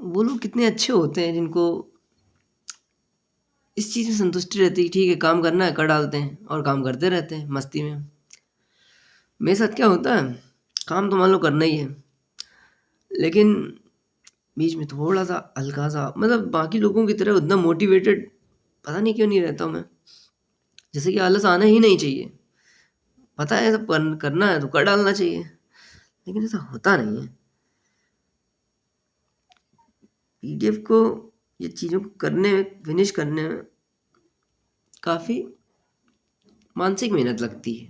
वो लोग कितने अच्छे होते हैं जिनको इस चीज़ में संतुष्टि रहती है, ठीक है काम करना है कर डालते हैं और काम करते रहते हैं मस्ती में। मेरे साथ क्या होता है, काम तो मान लो करना ही है, लेकिन बीच में थोड़ा सा हल्का सा मतलब बाकी लोगों की तरह उतना मोटिवेटेड पता नहीं क्यों नहीं रहता हूँ मैं। जैसे कि आलस आना ही नहीं चाहिए, पता है सब करना है तो कर डालना चाहिए, लेकिन ऐसा होता नहीं है। पीडीएफ को ये चीज़ों को करने में फिनिश करने में काफ़ी मानसिक मेहनत लगती है,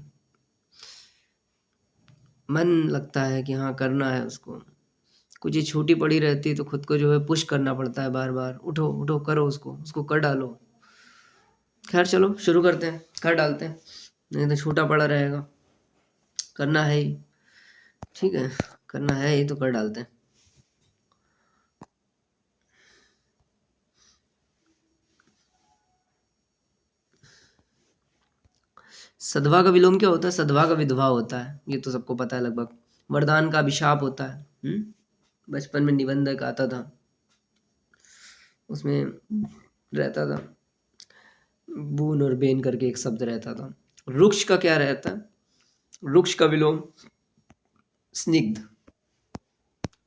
मन लगता है कि हाँ करना है उसको। कुछ ये छोटी पड़ी रहती है तो खुद को जो है पुश करना पड़ता है बार बार, उठो उठो करो उसको कर डालो। खैर चलो शुरू करते हैं, कर डालते हैं, नहीं तो छोटा पड़ा रहेगा। करना है ही, ठीक है करना है ही तो कर डालते हैं। सदवा का विलोम क्या होता है? सदवा का विधवा होता है, ये तो सबको पता है लगभग। वरदान का अभिशाप होता है। बचपन में निबंधक आता था, उसमें रहता था बून और बेन करके एक शब्द रहता था। वृक्ष का क्या रहता है? वृक्ष का विलोम स्निग्ध।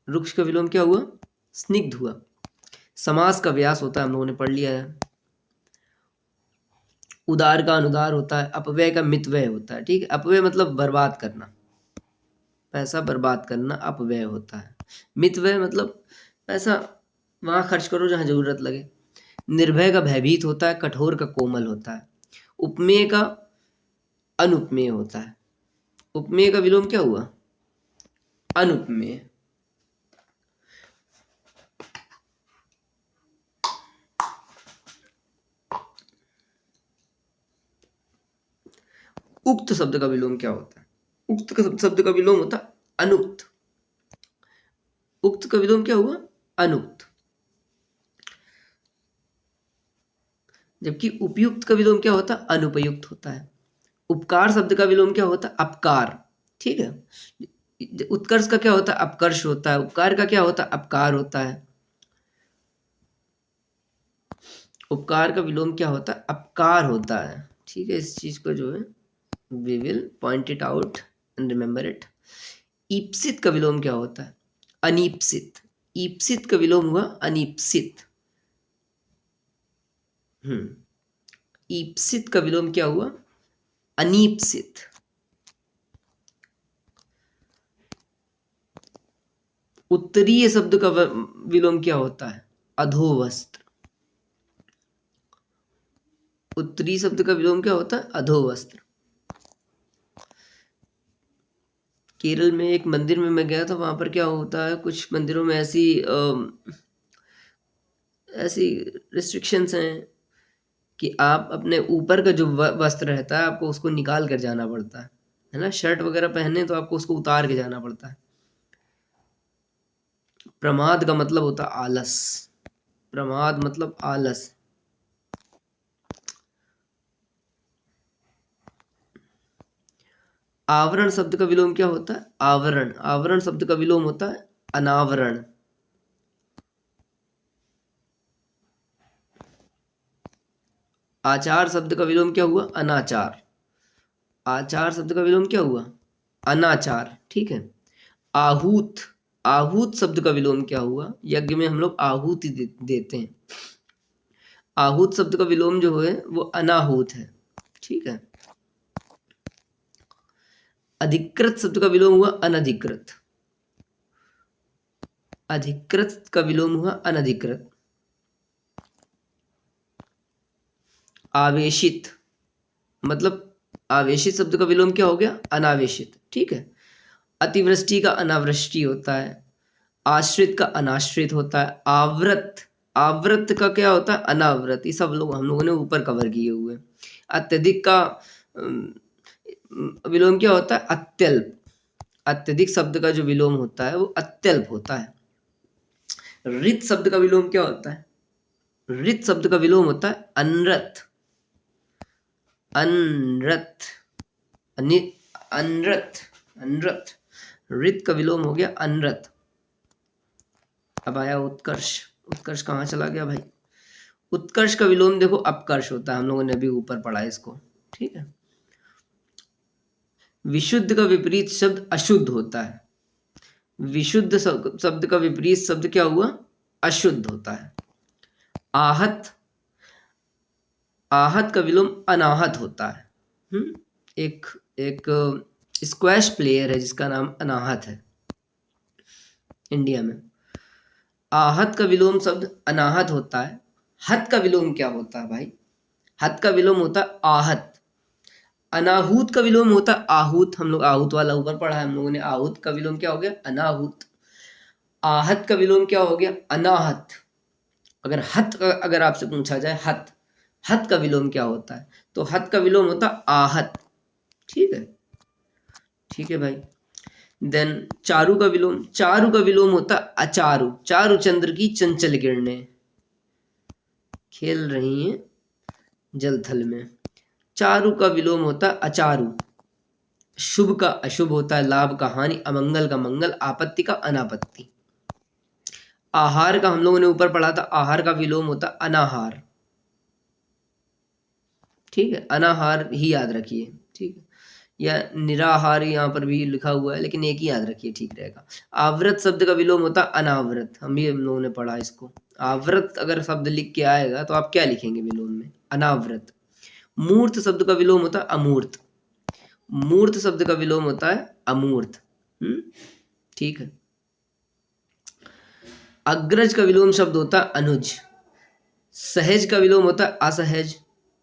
वृक्ष का विलोम क्या हुआ? स्निग्ध हुआ। समास का व्यास होता है, हम लोगों ने पढ़ लिया है। उदार का अनुदार होता है। अपव्यय का मितव्यय होता है, ठीक है। अपव्यय मतलब बर्बाद करना, पैसा बर्बाद करना अपव्यय होता है। मितव्यय मतलब पैसा वहां खर्च करो जहां जरूरत लगे। निर्भय का भयभीत होता है। कठोर का कोमल होता है। उपमेय का अनुपमेय होता है। उपमेय का विलोम क्या हुआ? अनुपमेय। उक्त शब्द का विलोम क्या होता है? उक्त का शब्द का विलोम होता है अनुक्त। उक्त का विलोम क्या हुआ? अनुक्त। जबकि उपयुक्त का विलोम क्या होता है? अनुपयुक्त होता है। उपकार शब्द का विलोम क्या होता है? अपकार, ठीक है। उत्कर्ष का क्या होता है? अपकर्ष होता है। उपकार का क्या होता है? अपकार होता है। उपकार का विलोम क्या होता है? अपकार होता है, ठीक है। इस चीज को जो है we will point it out and remember it. ईप्सित का विलोम क्या होता है? अनीप्सित। ईप्सित का विलोम हुआ अनीप्सित। ईप्सित का विलोम क्या हुआ? अनीप्सित। उत्तरीय शब्द का विलोम क्या होता है? अधोवस्त्र। उत्तरी शब्द का विलोम क्या होता है? अधोवस्त्र। केरल में एक मंदिर में मैं गया था, वहां पर क्या होता है, कुछ मंदिरों में ऐसी रिस्ट्रिक्शंस हैं कि आप अपने ऊपर का जो वस्त्र रहता है आपको उसको निकाल कर जाना पड़ता है ना। शर्ट वगैरह पहने तो आपको उसको उतार के जाना पड़ता है। प्रमाद का मतलब होता है आलस। प्रमाद मतलब आलस। आवरण शब्द का विलोम क्या होता है? आवरण। आवरण शब्द का विलोम होता है अनावरण। आचार शब्द का विलोम क्या हुआ? अनाचार। आचार शब्द का विलोम क्या हुआ? अनाचार, ठीक है। आहूत। आहूत शब्द का विलोम क्या हुआ? यज्ञ में हम लोग आहूति देते हैं। आहूत शब्द का विलोम जो है वो अनाहूत है, ठीक है। अधिकृत शब्द का विलोम हुआ अनधिकृत। अधिकृत का विलोम हुआ अनधिकृत। आवेशित मतलब आवेशित शब्द का विलोम क्या हो गया? अनावेशित, ठीक है। अतिवृष्टि का अनावृष्टि होता है। आश्रित का अनाश्रित होता है। आवृत। आवृत का क्या होता है? अनावृत। ये सब लोग हम लोगों ने ऊपर कवर किए हुए हैं। अत्यधिक का विलोम क्या होता है? अत्यल्प। अत्यधिक शब्द का जो विलोम होता है वो अत्यल्प होता है। रित शब्द का विलोम क्या होता है? रित शब्द का विलोम होता है अनरथ। अनरथ। अनरथ। अनरथ। रित का विलोम हो गया अनरथ। अब आया उत्कर्ष। उत्कर्ष कहाँ चला गया भाई? उत्कर्ष का विलोम देखो अपकर्ष होता है, हम लोगों ने अभी ऊपर पढ़ा है इसको, ठीक है। विशुद्ध का विपरीत शब्द अशुद्ध होता है। विशुद्ध शब्द का विपरीत शब्द क्या हुआ? अशुद्ध होता है। आहत, आहत का विलोम अनाहत होता है। एक स्क्वैश प्लेयर है जिसका नाम अनाहत है इंडिया में। आहत का विलोम शब्द अनाहत होता है। हत का विलोम क्या होता है भाई? हत का विलोम होता है आहत। अनाहूत का विलोम होता है आहूत। हम लोग आहूत वाला ऊपर पढ़ा है हम लोगों ने। आहूत का विलोम क्या हो गया? अनाहूत। आहत का विलोम क्या हो गया? अनाहत। अगर हत का अगर आपसे पूछा जाए हत, हत का विलोम क्या होता है? तो हत का विलोम होता है आहत, ठीक है। ठीक है भाई। देन चारु का विलोम, चारु का विलोम होता है अचारु। चारु चंद्र की चंचल किरणें खेल रही हैं जल थल में। चारु का विलोम होता है अचारु। शुभ का अशुभ होता है, लाभ का हानि, अमंगल का मंगल, आपत्ति का अनापत्ति। आहार का हम लोगों ने ऊपर पढ़ा था, आहार का विलोम होता है अनाहार, ठीक है। अनाहार ही याद रखिए, ठीक है। या निराहार यहाँ पर भी लिखा हुआ है, लेकिन एक ही याद रखिए, ठीक रहेगा। आवृत शब्द का विलोम होता है अनावृत, हम लोगों ने पढ़ा इसको। आवृत अगर शब्द लिख के आएगा तो आप क्या लिखेंगे विलोम में? अनावृत। मूर्त शब्द का विलोम होता है अमूर्त। मूर्त शब्द का विलोम होता है अमूर्त, ठीक है। अग्रज का विलोम शब्द होता है अनुज। सहज का विलोम होता है असहज।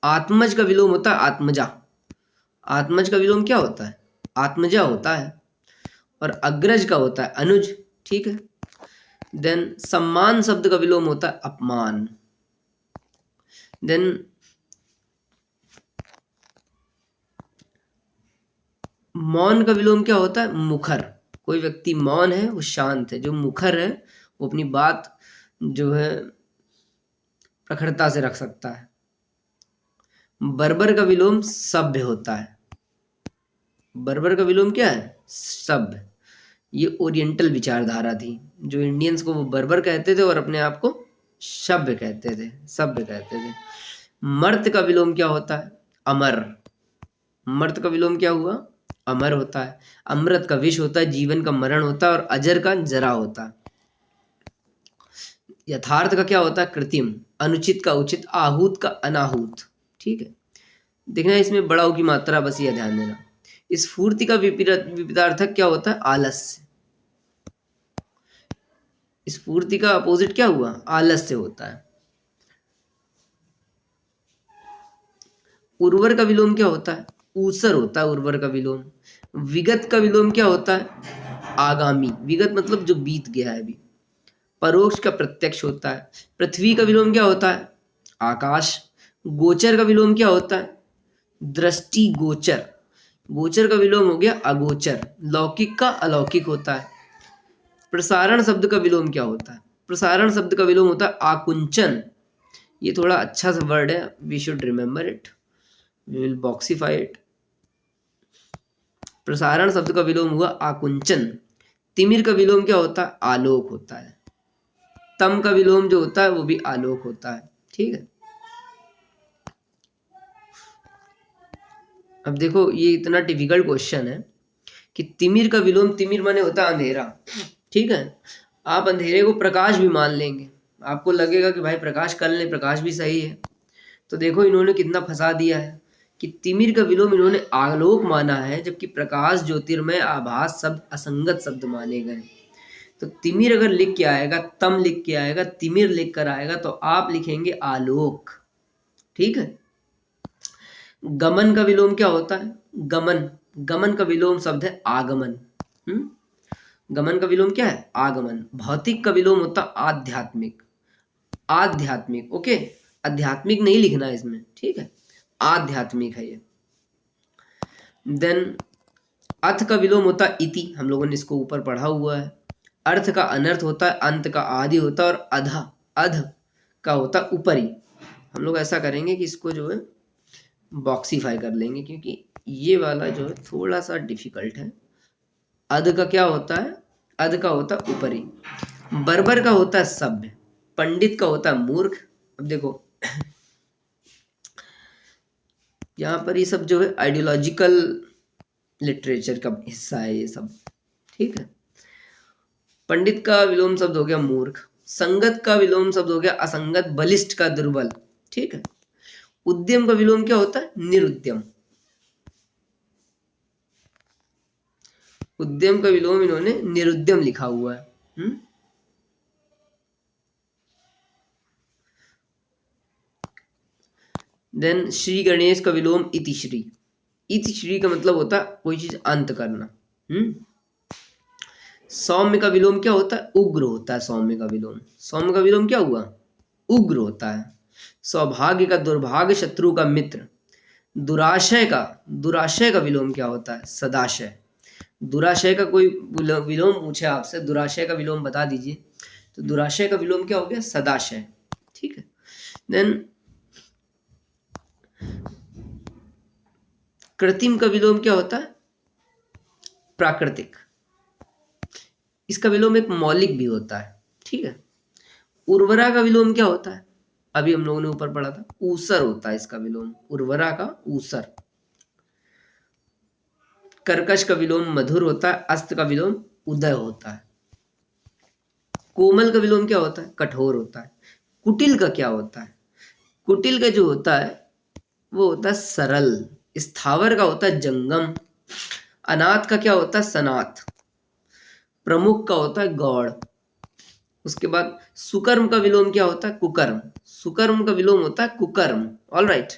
आत्मज का विलोम होता है आत्मजा। आत्मज का विलोम क्या होता है? आत्मजा होता है। और अग्रज का होता है अनुज, ठीक है। देन सम्मान शब्द का विलोम होता है अपमान। देन मौन का विलोम क्या होता है? मुखर। कोई व्यक्ति मौन है वो शांत है, जो मुखर है वो अपनी बात जो है प्रखरता से रख सकता है। बर्बर का विलोम सभ्य होता है। बर्बर का विलोम क्या है? सभ्य। ये ओरिएंटल विचारधारा थी, जो इंडियंस को वो बर्बर कहते थे और अपने आप को सभ्य कहते थे, सभ्य कहते थे। मर्त का विलोम क्या होता है? अमर। मर्त का विलोम क्या हुआ? अमर होता है। अमृत का विष होता है, जीवन का मरण होता है, और अजर का जरा होता है। यथार्थ का क्या होता है? कृत्रिम। अनुचित का उचित, आहूत का अनाहूत, ठीक है। देखना इसमें बड़ा की मात्रा, बस ये ध्यान देना। स्फूर्ति का विपरीतार्थक क्या होता है? आलस्य। स्फूर्ति का अपोजिट क्या हुआ? आलस्य होता है। उर्वर का विलोम क्या होता है? ऊसर होता है उर्वर का विलोम। विगत का विलोम क्या होता है? आगामी। विगत मतलब जो बीत गया है अभी। परोक्ष का प्रत्यक्ष होता है। पृथ्वी का विलोम क्या होता है? आकाश। गोचर का विलोम क्या होता है? दृष्टि गोचर। गोचर का विलोम हो गया अगोचर। लौकिक का अलौकिक होता है। प्रसारण शब्द का विलोम क्या होता है? प्रसारण शब्द का विलोम होता है आकुंचन। ये थोड़ा अच्छा सा वर्ड है, we should remember it, we will boxify it. प्रसारण शब्द का विलोम हुआ आकुंचन। तिमिर का विलोम क्या होता है? आलोक होता है। तम का विलोम जो होता है वो भी आलोक होता है, ठीक है। अब देखो ये इतना डिफिकल्ट क्वेश्चन है कि तिमिर का विलोम, तिमिर माने होता है अंधेरा, ठीक है। आप अंधेरे को प्रकाश भी मान लेंगे, आपको लगेगा कि भाई प्रकाश कर ले, प्रकाश भी सही है। तो देखो इन्होंने कितना फंसा दिया है कि तिमिर का विलोम इन्होंने आलोक माना है, जबकि प्रकाश, ज्योतिर्मय, आभास शब्द असंगत शब्द माने गए। तो तिमिर अगर लिख के आएगा, तम लिख के आएगा, तिमिर लिख कर आएगा, तो आप लिखेंगे आलोक, ठीक है। गमन का विलोम क्या होता है? गमन। गमन का विलोम शब्द है आगमन। गमन का विलोम क्या है? आगमन। भौतिक का विलोम होता आध्यात्मिक। आध्यात्मिक, ओके। आध्यात्मिक नहीं लिखना है इसमें, ठीक है, आध्यात्मिक है ये। देन अर्थ का विलोम होता है इति, हम लोगों ने इसको ऊपर पढ़ा हुआ है। अर्थ का अनर्थ होता है, अंत का आदि होता है, और अध, अध का होता है ऊपरी। हम लोग ऐसा करेंगे कि इसको जो है बॉक्सीफाई कर लेंगे, क्योंकि ये वाला जो है थोड़ा सा डिफिकल्ट है। अध का क्या होता है? अध का होता है ऊपरी। बर्बर का होता है सभ्य, पंडित का होता है मूर्ख। अब देखो यहाँ पर ये सब जो है आइडियोलॉजिकल लिटरेचर का हिस्सा है ये सब, ठीक है। पंडित का विलोम शब्द हो गया मूर्ख, संगत का विलोम शब्द हो गया असंगत, बलिष्ठ का दुर्बल, ठीक है। उद्यम का विलोम क्या होता है? निरुद्यम। उद्यम का विलोम इन्होंने निरुद्यम लिखा हुआ है। देन श्री गणेश का विलोम इतिश्री। इतिश्री का मतलब होता है कोई चीज अंत करना। सौम्य का विलोम क्या होता है? उग्र होता है सौम्य का विलोम। सौम्य का विलोम क्या हुआ? उग्र होता है। सौभाग्य का दुर्भाग्य, शत्रु का मित्र। दुराशय का विलोम क्या होता है? सदाशय। दुराशय का कोई विलोम पूछे आपसे, दुराशय का विलोम बता दीजिए, तो दुराशय का विलोम क्या हो गया? सदाशय, ठीक है। देन कृत्रिम का विलोम क्या होता है? प्राकृतिक। इसका विलोम एक मौलिक भी होता है, ठीक है। उर्वरा का विलोम क्या होता है? अभी हम लोगों ने ऊपर पढ़ा था, ऊसर होता है इसका विलोम, उर्वरा का ऊसर। कर्कश का विलोम मधुर होता है, अस्त का विलोम उदय होता है। कोमल का विलोम क्या होता है? कठोर होता है। कुटिल का क्या होता है? कुटिल का जो होता है वो होता है सरल। स्थावर का होता है जंगम। अनाथ का क्या होता है? सनाथ। प्रमुख का होता है गौड़। उसके बाद सुकर्म का विलोम क्या होता है? कुकर्म। सुकर्म का विलोम होता है कुकर्म, ऑल राइट।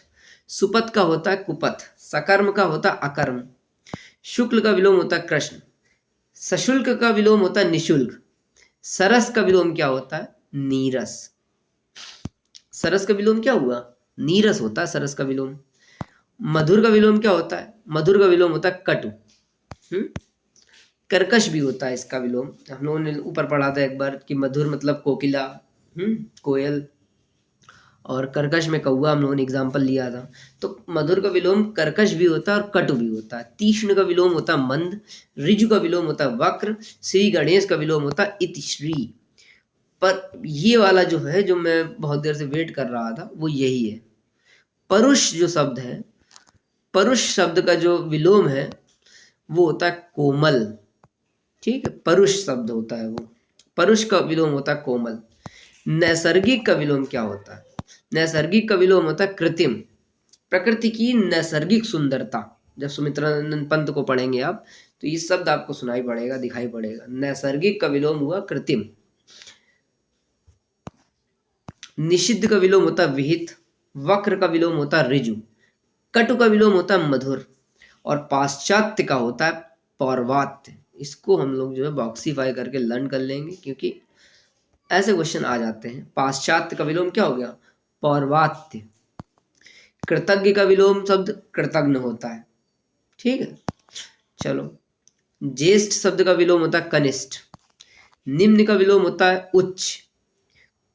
सुपथ का होता है कुपथ। सकर्म का होता है अकर्म। शुक्ल का विलोम होता है कृष्ण। सशुल्क का विलोम होता है निशुल्क। सरस का विलोम क्या होता है? नीरस। सरस का विलोम क्या हुआ? नीरस होता है सरस का विलोम। मधुर का विलोम क्या होता है? मधुर का विलोम होता है कटु। कर्कश भी होता है इसका विलोम। हम लोगों ने ऊपर पढ़ा था एक बार कि मधुर मतलब कोकिला, कोयल, और कर्कश में कौवा हम लोगों ने एग्जाम्पल लिया था। तो मधुर का विलोम कर्कश भी होता है और कटु भी होता है। तीक्ष्ण का विलोम होता है मंद। ऋजु का विलोम होता है वक्र। श्री गणेश का विलोम होता है इतिश्री। पर ये वाला जो है, जो मैं बहुत देर से वेट कर रहा था, वो यही है। परुष जो शब्द है, परुष शब्द का जो विलोम है वो होता है कोमल, ठीक है। परुष शब्द होता है वो, परुष का विलोम होता है कोमल। नैसर्गिक का विलोम क्या होता है? नैसर्गिक का विलोम होता है कृत्रिम। प्रकृति की नैसर्गिक सुंदरता, जब सुमित्रानंद पंत को पढ़ेंगे आप तो ये शब्द आपको सुनाई पड़ेगा, दिखाई पड़ेगा। नैसर्गिक का विलोम हुआ कृत्रिम। निषिद्ध का विलोम होता है विहित। वक्र का विलोम होता है ऋजु। कटु का विलोम होता है मधुर। और पाश्चात्य का होता है पौर्वात्य। इसको हम लोग जो है बॉक्सीफाई करके लर्न कर लेंगे, क्योंकि ऐसे क्वेश्चन आ जाते हैं। पाश्चात्य का विलोम क्या हो गया? पौर्वात्य। कृतज्ञ का विलोम शब्द कृतज्ञ होता है, ठीक है। चलो, ज्येष्ठ शब्द का विलोम होता है कनिष्ठ। निम्न का विलोम होता है उच्च।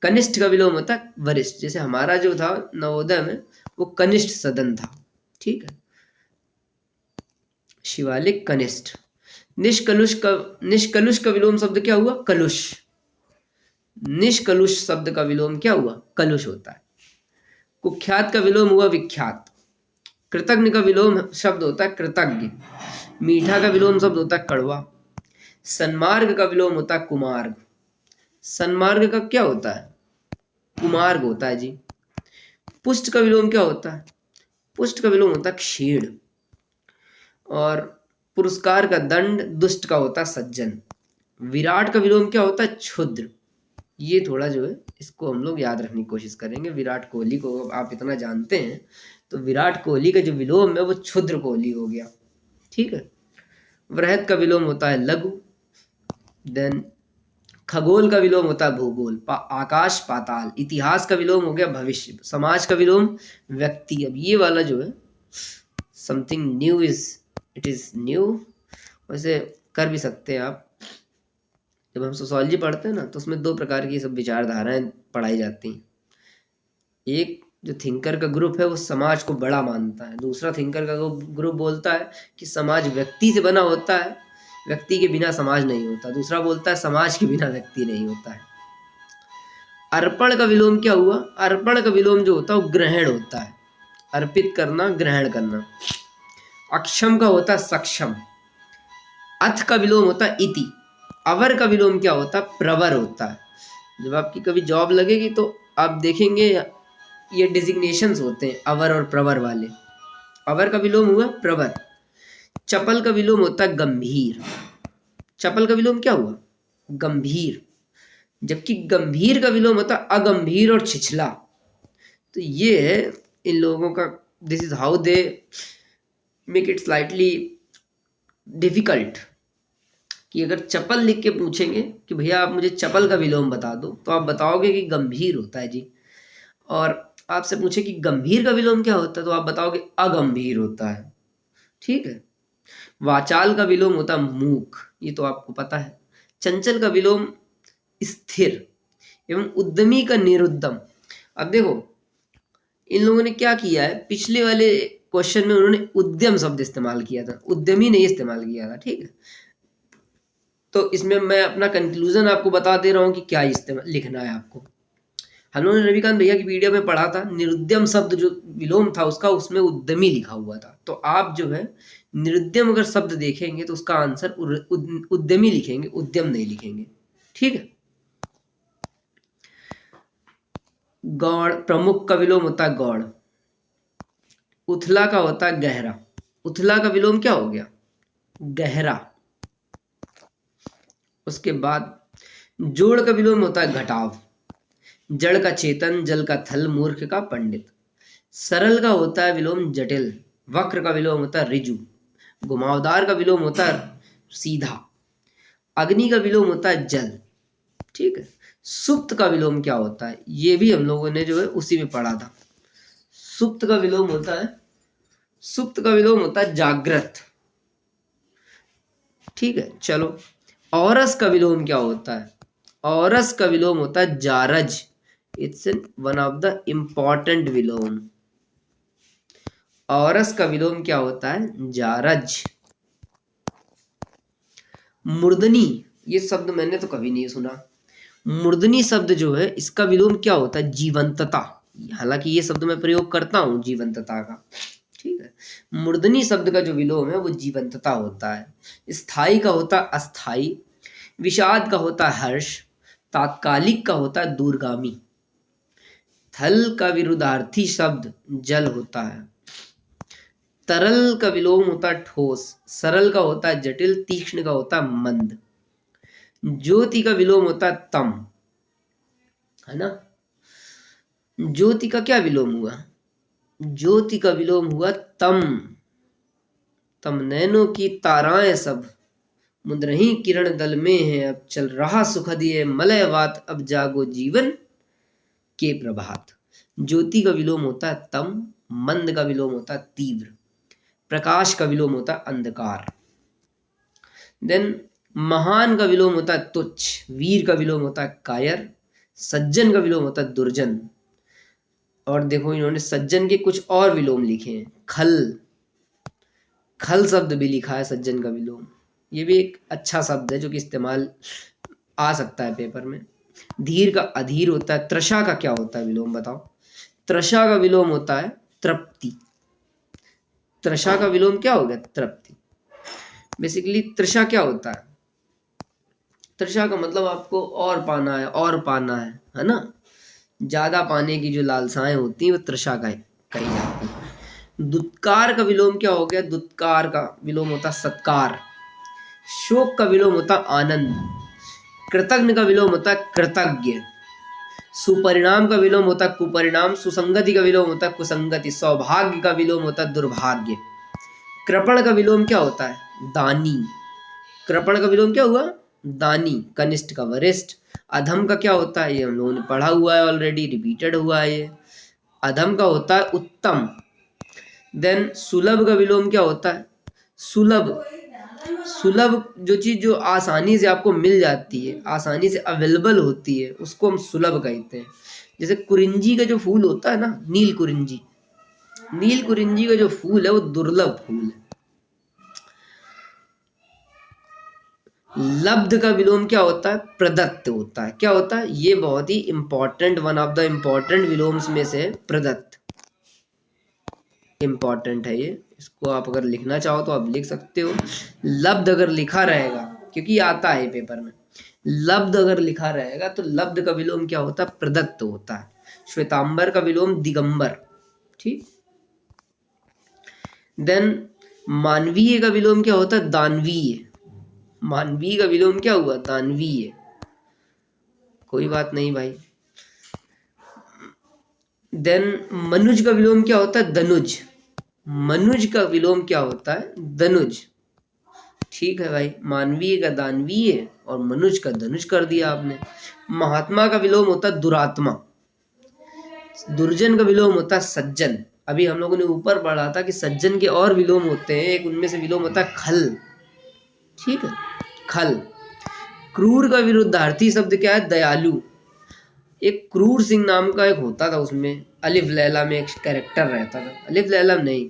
कनिष्ठ का विलोम होता है वरिष्ठ। जैसे हमारा जो था नवोदय में वो कनिष्ठ सदन था, ठीक है। शिवालिक कनिष्ठ। निष्कलुष का विलोम शब्द क्या हुआ? कलुष। निष्कलुष शब्द का विलोम क्या हुआ? कलुष होता है। कुख्यात का विलोम हुआ विख्यात। कृतज्ञ का विलोम शब्द होता है कृतज्ञ। मीठा का विलोम शब्द होता है कड़वा। सन्मार्ग का विलोम होता है कुमार्ग। सन्मार्ग का क्या होता है? कुमार्ग होता है जी। पुष्ट का विलोम क्या होता है? पुष्ट का विलोम होता है क्षीण। और पुरस्कार का दंड, दुष्ट का होता है सज्जन। विराट का विलोम क्या होता है? क्षुद्र। ये थोड़ा जो है इसको हम लोग याद रखने की कोशिश करेंगे। विराट कोहली को आप इतना जानते हैं, तो विराट कोहली का जो विलोम है वो क्षुद्र कोहली हो गया, ठीक है। वृहत का विलोम होता है लघु। देन खगोल का विलोम होता है भूगोल, आकाश पाताल। इतिहास का विलोम हो गया भविष्य। समाज का विलोम व्यक्ति। अब ये वाला जो है something knew it is new, वैसे कर भी सकते हैं आप। जब हम सोशोलॉजी पढ़ते हैं ना, तो उसमें दो प्रकार की सब विचारधाराएं पढ़ाई जाती हैं। एक जो थिंकर का ग्रुप है वो समाज को बड़ा मानता है। दूसरा थिंकर का ग्रुप बोलता है कि समाज व्यक्ति से बना होता है, व्यक्ति के बिना समाज नहीं होता। दूसरा बोलता है समाज के बिना व्यक्ति नहीं होता है। अर्पण का विलोम क्या हुआ? अर्पण का विलोम जो होता है वो ग्रहण होता है, अर्पित करना, ग्रहण करना। अक्षम का होता है सक्षम। अथ का विलोम होता है इति। अवर का विलोम क्या होता है? प्रवर होता है। जब आपकी कभी जॉब लगेगी तो आप देखेंगे ये डिजिग्नेशंस होते हैं अवर और प्रवर वाले। अवर का विलोम हुआ प्रवर। चपल का विलोम होता है गंभीर। चपल का विलोम क्या हुआ? गंभीर। जबकि गंभीर का विलोम होता है अगंभीर और छिछला। तो ये है इन लोगों का, this is how they make it slightly difficult, कि अगर चपल लिख के पूछेंगे कि भैया आप मुझे चपल का विलोम बता दो, तो आप बताओगे कि गंभीर होता है जी। और आपसे पूछे कि गंभीर का विलोम क्या होता है, तो आप बताओगे अगंभीर होता है। ठीक है। वाचाल का विलोम होता है मूक, ये तो आपको पता है। चंचल का विलोम स्थिर। एवं उद्यमी का निरुद्यम। अब देखो इन लोगों ने क्या किया है, पिछले वाले क्वेश्चन में उन्होंने उद्यम शब्द इस्तेमाल किया था, उद्यमी नहीं इस्तेमाल किया था। ठीक है। तो इसमें मैं अपना कंक्लूजन आपको बता दे रहा हूँ कि क्या इस्तेमाल लिखना है आपको। हम लोगों ने रविकांत भैया की वीडियो में पढ़ा था, निरुद्यम शब्द जो विलोम था उसका, उसमें उद्यमी लिखा हुआ था। तो आप जो है निरुद्यम अगर शब्द देखेंगे तो उसका आंसर उद्यमी लिखेंगे, उद्यम नहीं लिखेंगे। ठीक है। गौड़, प्रमुख का विलोम होता है गौड़। उथला का होता है गहरा। उथला का विलोम क्या हो गया? गहरा। उसके बाद जोड़ का विलोम होता है घटाव। जड़ का चेतन, जल का थल, मूर्ख का पंडित। सरल का होता है विलोम जटिल। वक्र का विलोम होता है ऋजु। घुमावदार का विलोम होता है सीधा। अग्नि का विलोम होता है जल। ठीक है। सुप्त का विलोम क्या होता है, ये भी हम लोगों ने जो है उसी में पढ़ा था। सुप्त का विलोम होता है, सुप्त का विलोम होता है जागृत। ठीक है। चलो, औरस का विलोम क्या होता है? औरस का विलोम होता है जारज। It's one of the important विलोम। औरस का विलोम क्या होता है? जारज। मूर्धनी, ये शब्द मैंने तो कभी नहीं सुना। मूर्धनी शब्द जो है इसका विलोम क्या होता है? जीवंतता। हालांकि ये शब्द मैं प्रयोग करता हूं जीवंतता का। ठीक है। मूर्धनी शब्द का जो विलोम है वो जीवंतता होता है। स्थायी का होता है अस्थाई। विषाद का होता है हर्ष। तात्कालिक का होता है दूरगामी। थल का विरुद्धार्थी शब्द जल होता है। तरल का विलोम होता है ठोस। सरल का होता है जटिल। तीक्ष्ण का होता है मंद। ज्योति का विलोम होता है तम, है ना। ज्योति का क्या विलोम हुआ? ज्योति का विलोम हुआ तम। तम नैनों की ताराएं सब, मुद्रही किरण दल में है, अब चल रहा सुखद ये मलयवात, अब जागो जीवन के प्रभात। ज्योति का विलोम होता है तम। मंद का विलोम होता है तीव्र। प्रकाश का विलोम होता है अंधकार। देन महान का विलोम होता है तुच्छ। वीर का विलोम होता है कायर। सज्जन का विलोम होता है दुर्जन। और देखो इन्होंने सज्जन के कुछ और विलोम लिखे हैं। खल, खल शब्द भी लिखा है सज्जन का विलोम। ये भी एक अच्छा शब्द है जो कि इस्तेमाल आ सकता है पेपर में। धीर का अधीर होता है। त्रषा का क्या होता है विलोम बताओ? त्रषा का विलोम होता है तृप्ति। त्रषा का विलोम क्या हो गया? तृप्ति। बेसिकली तृषा क्या होता है? तृषा का मतलब आपको और पाना है, और पाना है ना। ज्यादा पाने की जो लालसाएं होती हैं वो तृषा का कही जाती है। दुत्कार का विलोम क्या हो गया? दुत्कार का विलोम होता है सत्कार। शोक का विलोम होता है आनंद। कृतज्ञ का विलोम होता है कृतज्ञ। सुपरिणाम का विलोम होता है कुपरिणाम। सुसंगति का विलोम होता है कुसंगति। सौभाग्य का विलोम होता है दुर्भाग्य। कृपण का विलोम क्या होता है? दानी। कृपण का विलोम क्या हुआ? दानी। कनिष्ठ का वरिष्ठ। अधम का क्या होता है? ये हम लोगों ने पढ़ा हुआ है ऑलरेडी, रिपीटेड हुआ है ये। अधम का होता है उत्तम। देन सुलभ का विलोम क्या होता है? सुलभ। सुलभ जो चीज जो आसानी से आपको मिल जाती है, आसानी से अवेलेबल होती है, उसको हम सुलभ कहते हैं। जैसे कुरिंजी का जो फूल होता है ना, नील कुरिंजी, नील कुरिंजी का जो फूल है वो दुर्लभ फूल है। लब्ध का विलोम क्या होता है? प्रदत्त होता है। क्या होता है? ये बहुत ही important, one of the important विलोम्स में से है प्रदत्त। इंपॉर्टेंट है ये, इसको आप अगर लिखना चाहो तो आप लिख सकते हो। लब्ध अगर लिखा रहेगा, क्योंकि आता है पेपर में, लब्ध अगर लिखा रहेगा तो लब्ध का विलोम क्या होता है? प्रदत्त होता है। श्वेतांबर का विलोम दिगंबर। ठीक। देन मानवीय का विलोम क्या होता है? दानवीय। मानवीय का विलोम क्या हुआ? दानवीय। कोई बात नहीं भाई। देन मनुज का विलोम क्या होता है? दनुज। मनुज का विलोम क्या होता है? दनुज। ठीक है भाई, मानवीय का दानवीय और मनुज का धनुष कर दिया आपने। महात्मा का विलोम होता है दुरात्मा। दुर्जन का विलोम होता है सज्जन। अभी हम लोगों ने ऊपर पढ़ा था कि सज्जन के और विलोम होते हैं, एक उनमें से विलोम होता है खल। ठीक है, खल। क्रूर का विरुद्धार्थी शब्द क्या है? दयालु। एक क्रूर सिंह नाम का एक होता था, उसमें अलिफ लैला में एक कैरेक्टर रहता था। अलिफ लैला नहीं,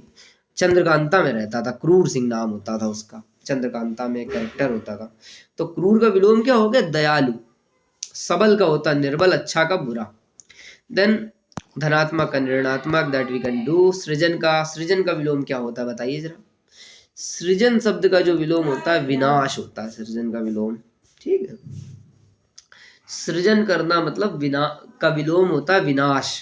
चंद्रकांता में रहता था, क्रूर सिंह नाम होता था उसका। चंद्रकांता में एक कैरेक्टर होता था। तो क्रूर का विलोम क्या हो गया? दयालु। सबल का होता निर्बल, अच्छा का बुरा। देन धनात्मक का ऋणात्मक, दैट वी कैन डू। सृजन का विलोम क्या होता है बताइए जरा। सृजन शब्द का जो विलोम होता है विनाश होता है, सृजन का विलोम। ठीक है, सृजन करना मतलब का विलोम होता है विनाश।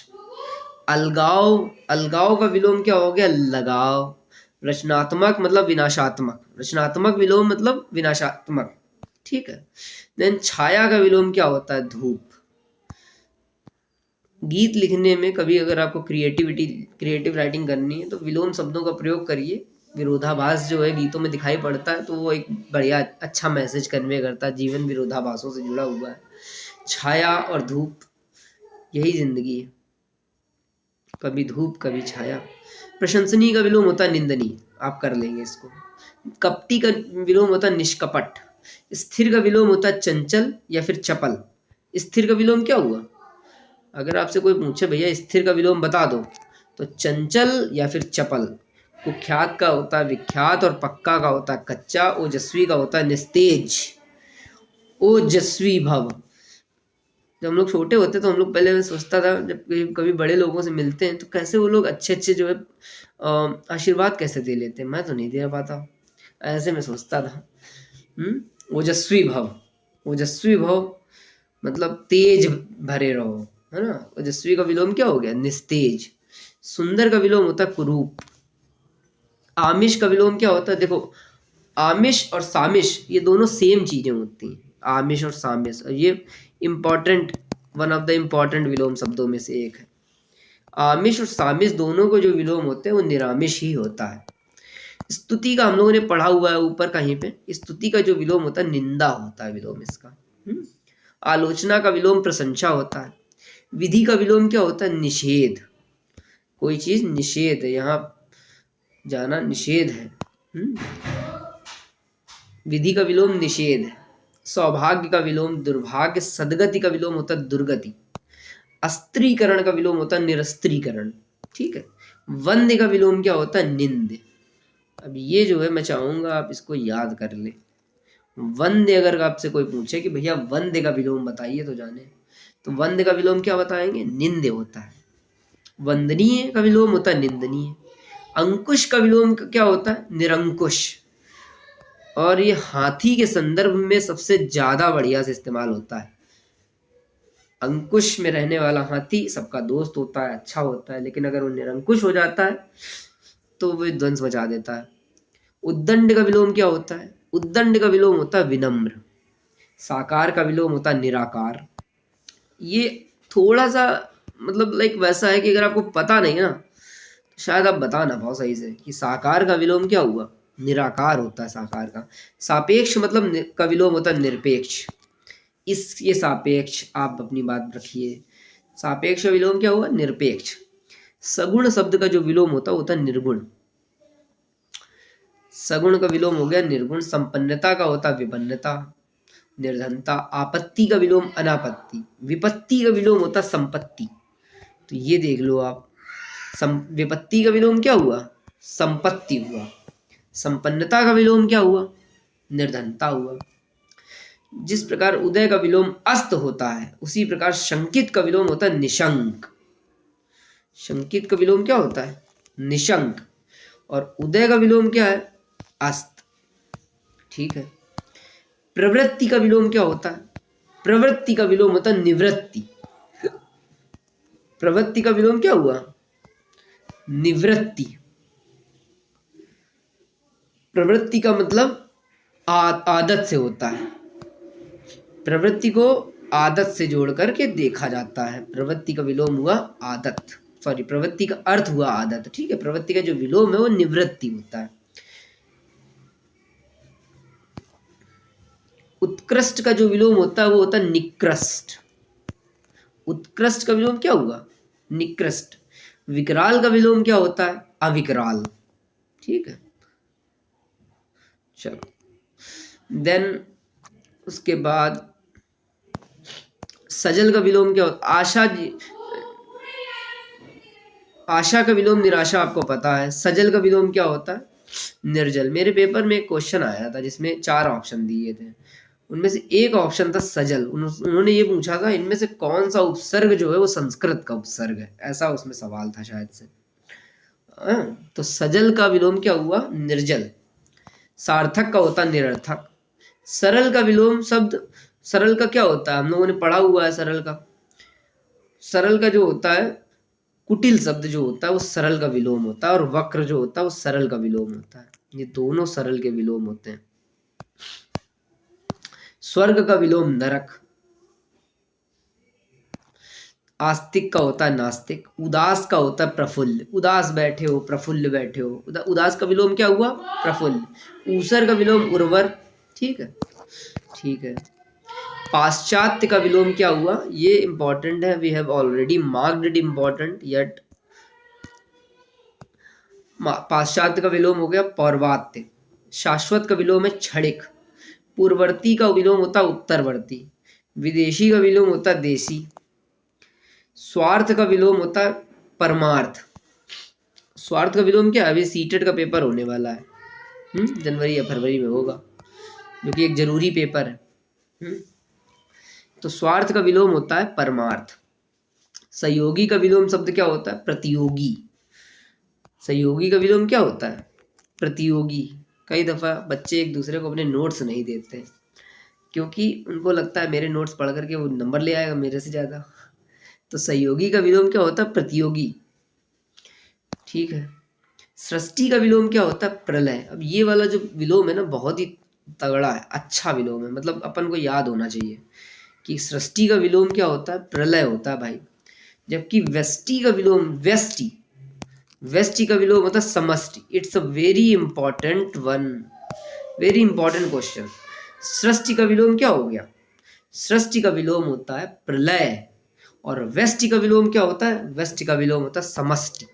अलगाव का विलोम क्या हो गया? लगाव। रचनात्मक मतलब विनाशात्मक, रचनात्मक विलोम मतलब विनाशात्मक। ठीक है। देन छाया का विलोम क्या होता है? धूप। गीत लिखने में कभी अगर आपको क्रिएटिव राइटिंग करनी है तो विलोम शब्दों का प्रयोग करिए। विरोधाभास जो है गीतों में दिखाई पड़ता है, तो वो एक बढ़िया अच्छा मैसेज कन्वे करता है। जीवन विरोधाभासों से जुड़ा हुआ है। छाया और धूप, यही जिंदगी है, कभी धूप कभी छाया। प्रशंसनीय का विलोम होता है निंदनीय, आप कर लेंगे इसको। कपटी का विलोम होता है निष्कपट। स्थिर का विलोम होता है चंचल या फिर चपल। स्थिर का विलोम क्या हुआ? अगर आपसे कोई पूछे भैया स्थिर का विलोम बता दो, तो चंचल या फिर चपल। कुख्यात का होता है विख्यात और पक्का का होता है कच्चा। ओजस्वी का होता है निस्तेज। ओजस्वी भव। जब हम लोग छोटे होते तो हम लोग पहले सोचता था, जब कभी बड़े लोगों से मिलते हैं तो कैसे वो लोग अच्छे अच्छे जो है आशीर्वाद कैसे दे लेते हैं, मैं तो नहीं दे पाता, ऐसे मैं सोचता था। ओजस्वी भव। ओजस्वी भव मतलब तेज भरे रहो, है ना। ओजस्वी का विलोम क्या हो गया? निस्तेज। सुंदर का विलोम होता है कुरूप। आमिष का विलोम क्या होता है? देखो, आमिष और सामिष ये दोनों सेम चीजें होती हैं। आमिष और सामिष, और ये important, one of the important विलोम शब्दों में से एक है। आमिष और सामिष दोनों को जो विलोम होते हैं वो निरामिष ही होता है। स्तुति का हम लोगों ने पढ़ा हुआ है ऊपर कहीं पे। स्तुति का जो विलोम होता है निंदा होता है विलोम इसका। आलोचना का विलोम प्रशंसा होता है। विधि का विलोम क्या होता है? निषेध। कोई चीज निषेध है, यहाँ जाना निषेध है। विधि का विलोम निषेध है। सौभाग्य का विलोम दुर्भाग्य। सदगति का विलोम होता है दुर्गति। अस्त्रीकरण का विलोम होता है निरस्त्रीकरण। ठीक है। वंद्य का विलोम क्या होता है? निंद। अब ये जो है मैं चाहूंगा आप इसको याद कर ले। वंद्य, अगर आपसे कोई पूछे कि भैया वंद्य का विलोम बताइए तो जाने, तो वंद्य का विलोम क्या बताएंगे? निंद होता है। वंदनीय का विलोम होता है निंदनीय। अंकुश का विलोम क्या होता है? निरंकुश। और ये हाथी के संदर्भ में सबसे ज्यादा बढ़िया से इस्तेमाल होता है। अंकुश में रहने वाला हाथी सबका दोस्त होता है, अच्छा होता है, लेकिन अगर वो निरंकुश हो जाता है तो वो ध्वंस मचा देता है। उद्दंड का विलोम क्या होता है? उद्दंड का विलोम होता है विनम्र। साकार का विलोम होता है निराकार। ये थोड़ा सा मतलब लाइक वैसा है कि अगर आपको पता नहीं है ना तो शायद आप बता ना पाओ सही से कि साकार का विलोम क्या हुआ? निराकार होता है साकार का। सापेक्ष मतलब का विलोम होता है निरपेक्ष। ये सापेक्ष, आप अपनी बात रखिए। सापेक्ष का विलोम क्या हुआ? निरपेक्ष। सगुण शब्द का जो विलोम होता है निर्गुण। सगुण का विलोम हो गया निर्गुण। संपन्नता का होता है विपन्नता, निर्धनता। आपत्ति का विलोम अनापत्ति। विपत्ति का विलोम होता संपत्ति। तो ये देख लो आप, विपत्ति का विलोम क्या हुआ? संपत्ति हुआ। संपन्नता का विलोम क्या हुआ? निर्धनता हुआ। जिस प्रकार उदय का विलोम अस्त होता है, उसी प्रकार शंकित का विलोम होता है निशंक। शंकित का विलोम क्या होता है? निशंक। और उदय का विलोम क्या है? अस्त। ठीक है। प्रवृत्ति का विलोम क्या होता है? प्रवृत्ति का विलोम होता है निवृत्ति। प्रवृत्ति का विलोम क्या हुआ? निवृत्ति। प्रवृत्ति का मतलब आदत से होता है। प्रवृत्ति को आदत से जोड़ करके देखा जाता है। प्रवृत्ति का विलोम हुआ आदत, सॉरी, प्रवृत्ति का अर्थ हुआ आदत। ठीक है। प्रवृत्ति का जो विलोम है वो निवृत्ति होता है। उत्कृष्ट का जो विलोम होता है वो होता है निकृष्ट। उत्कृष्ट का विलोम क्या हुआ? निकृष्ट। विकराल का विलोम क्या होता है? अविकराल। ठीक है। चलो, देन उसके बाद सजल का विलोम क्या होता? आशा का विलोम निराशा आपको पता है। सजल का विलोम क्या होता है? निर्जल। मेरे पेपर में एक क्वेश्चन आया था जिसमें 4 ऑप्शन दिए थे, उनमें से एक ऑप्शन था सजल। उन्होंने ये पूछा था इनमें से कौन सा उपसर्ग जो है वो संस्कृत का उपसर्ग है, ऐसा उसमें सवाल था शायद से। तो सजल का विलोम क्या हुआ? निर्जल। सार्थक का होता निरर्थक। सरल का विलोम शब्द, सरल का क्या होता है? हम लोगों ने पढ़ा हुआ है सरल का। सरल का जो होता है, कुटिल शब्द जो होता है वो सरल का विलोम होता है, और वक्र जो होता है वो सरल का विलोम होता है। ये दोनों सरल के विलोम होते हैं। स्वर्ग का विलोम नरक। आस्तिक का होता है नास्तिक। उदास का होता है प्रफुल्ल। उदास बैठे हो, प्रफुल्ल बैठे हो। उदास का विलोम क्या हुआ? प्रफुल्ल। ऊसर का विलोम उर्वर। ठीक है। ठीक है। पाश्चात्य का विलोम क्या हुआ? ये इंपॉर्टेंट है, we have already marked it important yet. पाश्चात्य का विलोम हो गया पौर्वात्य। शाश्वत का विलोम है क्षणिक। पूर्ववर्ती का विलोम होता है उत्तरवर्ती। विदेशी का विलोम होता है देशी। स्वार्थ का विलोम होता है परमार्थ। स्वार्थ का विलोम क्या है? अभी सीटेट का पेपर होने वाला है, जनवरी या फरवरी में होगा, जो कि एक जरूरी पेपर है। तो स्वार्थ का विलोम होता है परमार्थ। सहयोगी का विलोम शब्द क्या होता है? प्रतियोगी। सहयोगी का विलोम क्या होता है? प्रतियोगी। कई दफा बच्चे एक दूसरे को अपने नोट्स नहीं देते क्योंकि उनको लगता है मेरे नोट्स पढ़ करके वो नंबर ले आएगा मेरे से ज्यादा। तो सहयोगी का विलोम क्या होता है? प्रतियोगी। ठीक है। सृष्टि का विलोम क्या होता है? प्रलय। अब ये वाला जो विलोम है ना बहुत ही तगड़ा है, अच्छा विलोम है, मतलब अपन को याद होना चाहिए कि सृष्टि का विलोम क्या होता है? प्रलय होता है भाई। जबकि व्यष्टि का विलोम, व्यष्टि का विलोम होता है समष्टि। It's a very important one, very important question. सृष्टि का विलोम क्या हो गया? सृष्टि का विलोम होता है प्रलय, और व्यष्टि का विलोम क्या होता है? व्यष्टि का विलोम होता है समष्टि।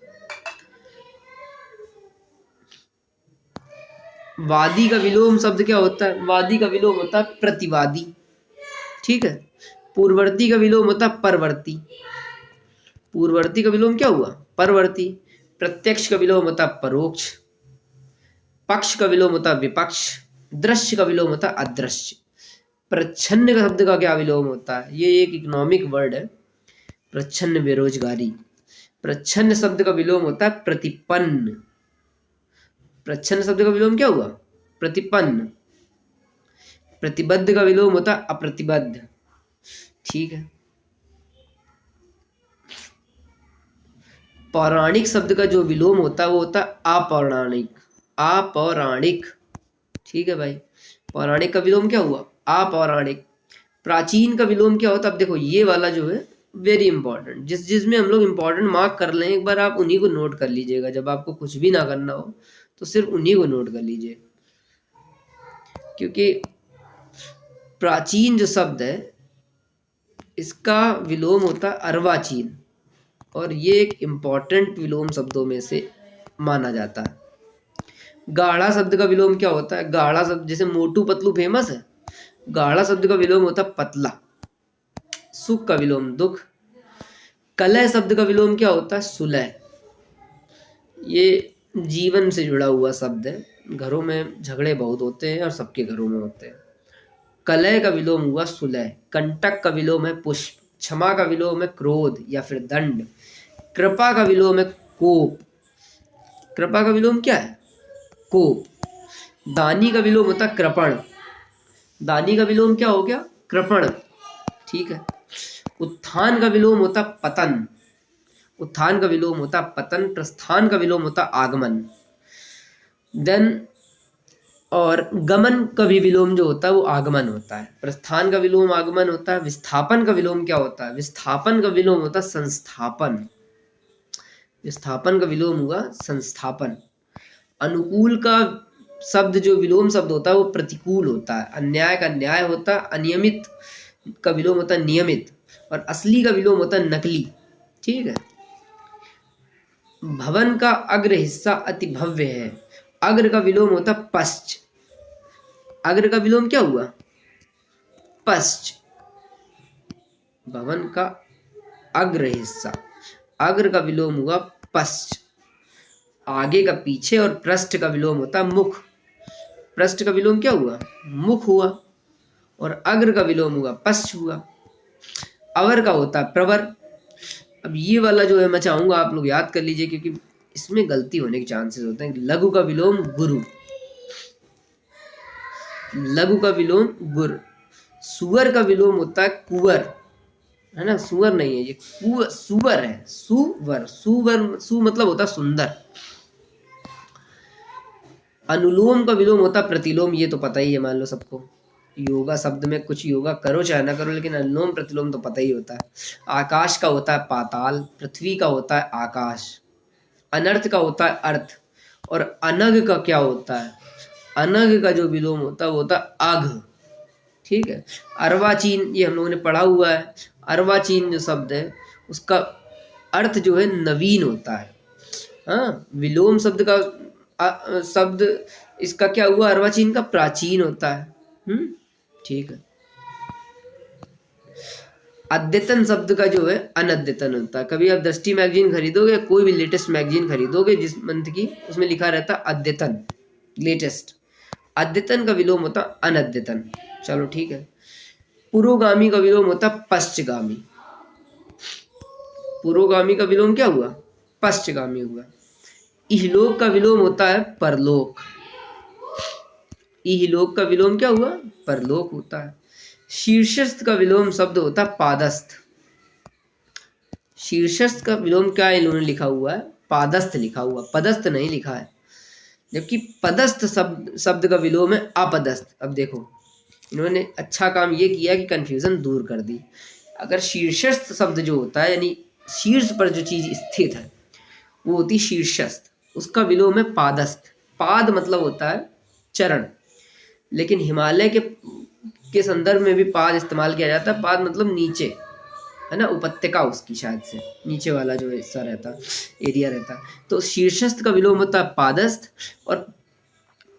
वादी का विलोम शब्द क्या होता है? वादी का विलोम होता है प्रतिवादी। ठीक है। पूर्ववर्ती का विलोम होता है परवर्ती। पूर्ववर्ती का विलोम क्या हुआ? परवर्ती। प्रत्यक्ष का विलोम होता है परोक्ष। पक्ष का विलोम होता है विपक्ष। दृश्य का विलोम होता है अदृश्य। प्रच्छन्न का शब्द का क्या विलोम होता है? ये एक इकोनॉमिक वर्ड है, प्रच्छन्न बेरोजगारी। प्रच्छन्न शब्द का विलोम होता है प्रतिपन्न। प्रच्छन्न शब्द का विलोम क्या हुआ? प्रतिपन्न। प्रतिबद्ध का विलोम होता है अप्रतिबद्ध। ठीक है। पौराणिक शब्द का जो विलोम होता है वो होता है अपौराणिक। अपौराणिक। ठीक है भाई। पौराणिक का विलोम क्या हुआ? अपौराणिक। प्राचीन का विलोम क्या होता है? अब देखो ये वाला जो है वेरी इंपॉर्टेंट, जिसमें हम लोग इंपॉर्टेंट मार्क कर लें, एक बार आप उन्हीं को नोट कर लीजिएगा। जब आपको कुछ भी ना करना हो तो सिर्फ उन्हीं को नोट कर लीजिए, क्योंकि प्राचीन जो शब्द है इसका विलोम होता है अर्वाचीन, और ये एक इम्पॉर्टेंट विलोम शब्दों में से माना जाता है। गाढ़ा शब्द का विलोम क्या होता है? गाढ़ा शब्द, जैसे मोटू पतलू फेमस है, गाढ़ा शब्द का विलोम होता है पतला। सुख का विलोम दुख। कलह शब्द का विलोम क्या होता है? सुलह। ये जीवन से जुड़ा हुआ शब्द है। घरों में झगड़े बहुत होते हैं और सबके घरों में होते हैं। कलय का विलोम हुआ सुलय, कंटक का विलोम है पुष्प, क्षमा का विलोम है क्रोध या फिर दंड, कृपा का विलोम है कोप। कृपा का विलोम क्या है? कोप। दानी का विलोम होता है कृपण, दानी का विलोम क्या हो गया? कृपण। ठीक है। उत्थान का विलोम होता पतन, उत्थान का विलोम होता पतन। प्रस्थान का विलोम होता आगमन। देन और गमन का भी विलोम जो होता है वो आगमन होता है। प्रस्थान का विलोम आगमन होता है। विस्थापन का विलोम क्या होता है? विस्थापन का विलोम होता है संस्थापन, विस्थापन का विलोम हुआ संस्थापन। अनुकूल का शब्द जो विलोम शब्द होता है वो प्रतिकूल होता है। अन्याय का न्याय होता है। अनियमित का विलोम होता है नियमित, और असली का विलोम होता है नकली। ठीक है। भवन का अग्र हिस्सा अति भव्य है, अग्र का विलोम होता पश्च। अग्र का विलोम क्या हुआ? पश्च। भवन का अग्र हिस्सा, अग्र का विलोम हुआ पश्च, आगे का पीछे। और पृष्ठ का विलोम होता मुख, पृष्ठ का विलोम क्या हुआ? मुख हुआ। और अग्र का विलोम हुआ पश्च हुआ। अवर का होता है प्रवर। अब ये वाला जो है मैं चाहूंगा आप लोग याद कर लीजिए, क्योंकि इसमें गलती होने के चांसेस होते हैं। लघु का विलोम गुरु, लघु का विलोम गुर। सुअर का विलोम होता है कुवर, है ना? सुअर नहीं है ये, सुअर है। सुवर, सुवर, सु मतलब होता सुंदर। अनुलोम का विलोम होता प्रतिलोम, ये तो पता ही है मान लो सबको। योगा शब्द में कुछ योगा करो चाहे ना करो, लेकिन अनुलोम प्रतिलोम तो पता ही होता है। आकाश का होता है पाताल, पृथ्वी का होता है आकाश, अनर्थ का होता है अर्थ। और अनग का क्या होता है? अनग का जो विलोम होता है वो होता है अघ। ठीक है। अर्वाचीन, ये हम लोगों ने पढ़ा हुआ है। अर्वाचीन जो शब्द है उसका अर्थ जो है नवीन होता है। हाँ, विलोम शब्द का शब्द इसका क्या हुआ? अर्वाचीन का प्राचीन होता है। ठीक है। अद्यतन शब्द का जो है अनद्यतन होता है। कभी आप दृष्टि मैगजीन खरीदोगे, कोई भी लेटेस्ट मैगजीन खरीदोगे जिस मंथ की, उसमें लिखा रहता अद्यतन, लेटेस्ट। अद्यतन का विलोम होता अनद्यतन। चलो ठीक है। पुरोगामी का विलोम होता पश्चगामी, पुरोगामी का विलोम क्या हुआ? पश्चगामी हुआ। इहलोक का विलोम होता है परलोक, इहलोक का विलोम क्या हुआ? परलोक होता है। शीर्षस्थ का विलोम शब्द होता है पादस्थ, शीर्षस्थ का विलोम क्या इन्होंने लिखा हुआ है? पादस्थ लिखा हुआ, पदस्थ नहीं लिखा है। जबकि पदस्थ शब्द का विलोम है अपदस्थ। अब देखो इन्होंने अच्छा काम ये किया कि कंफ्यूजन दूर कर दी। अगर शीर्षस्थ शब्द जो होता है यानी शीर्ष पर जो चीज स्थित है वो होती शीर्षस्थ, उसका विलोम है पादस्थ। पाद मतलब होता है चरण, लेकिन हिमालय के संदर्भ में भी पाद इस्तेमाल किया जाता है। पाद मतलब नीचे, है ना? उपत्यका उसकी शायद से नीचे वाला जो हिस्सा रहता, एरिया रहता। तो शीर्षस्थ का विलोम होता है पादस्थ, और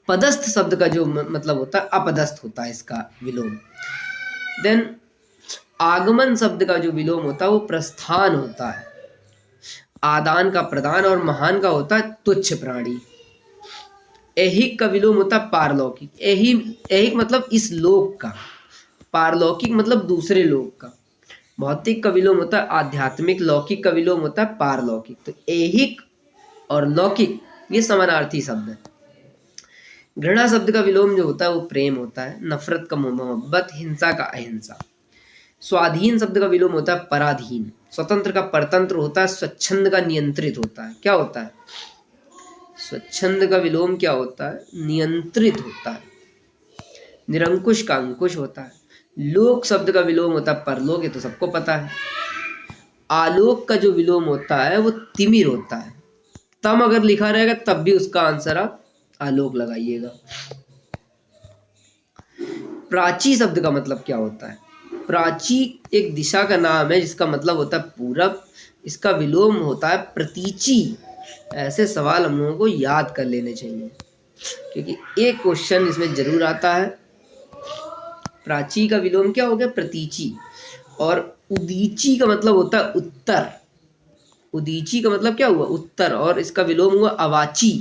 पदस्थ शब्द का जो मतलब होता है अपदस्थ होता है इसका विलोम। देन आगमन शब्द का जो विलोम होता है वो प्रस्थान होता है। आदान का प्रदान, और महान का होता है तुच्छ प्राणी। ऐहिक का विलोम होता है पारलौकिक। ऐहिक मतलब इस लोक का, पारलौकिक मतलब दूसरे लोक का। भौतिक का विलोम होता है आध्यात्मिक, लौकिक का विलोम होता है पारलौकिक। तो ऐहिक और लौकिक ये समानार्थी शब्द है। घृणा शब्द का विलोम जो होता है वो प्रेम होता है। नफरत का मोहब्बत, हिंसा का अहिंसा। स्वाधीन शब्द का विलोम होता है पराधीन। स्वतंत्र का परतंत्र होता है। स्वच्छंद का नियंत्रित होता है। क्या होता है? स्वच्छंद का विलोम क्या होता है? नियंत्रित होता है। निरंकुश का अंकुश होता है। लोक शब्द का विलोम होता है परलोक, ये तो सबको पता है। आलोक का जो विलोम होता है वो तिमिर होता है। तम अगर लिखा रहेगा तब भी उसका आंसर आप आलोक लगाइएगा। प्राची शब्द का मतलब क्या होता है? प्राची एक दिशा का नाम है जिसका मतलब होता है पूरब। इसका विलोम होता है प्रतीची। ऐसे सवाल हम लोगों को याद कर लेने चाहिए, क्योंकि एक क्वेश्चन इसमें जरूर आता है। प्राची का विलोम क्या हो गया? प्रतीची। और उदीची का मतलब होता है उत्तर, उदीची का मतलब क्या हुआ? उत्तर। और इसका विलोम हुआ अवाची,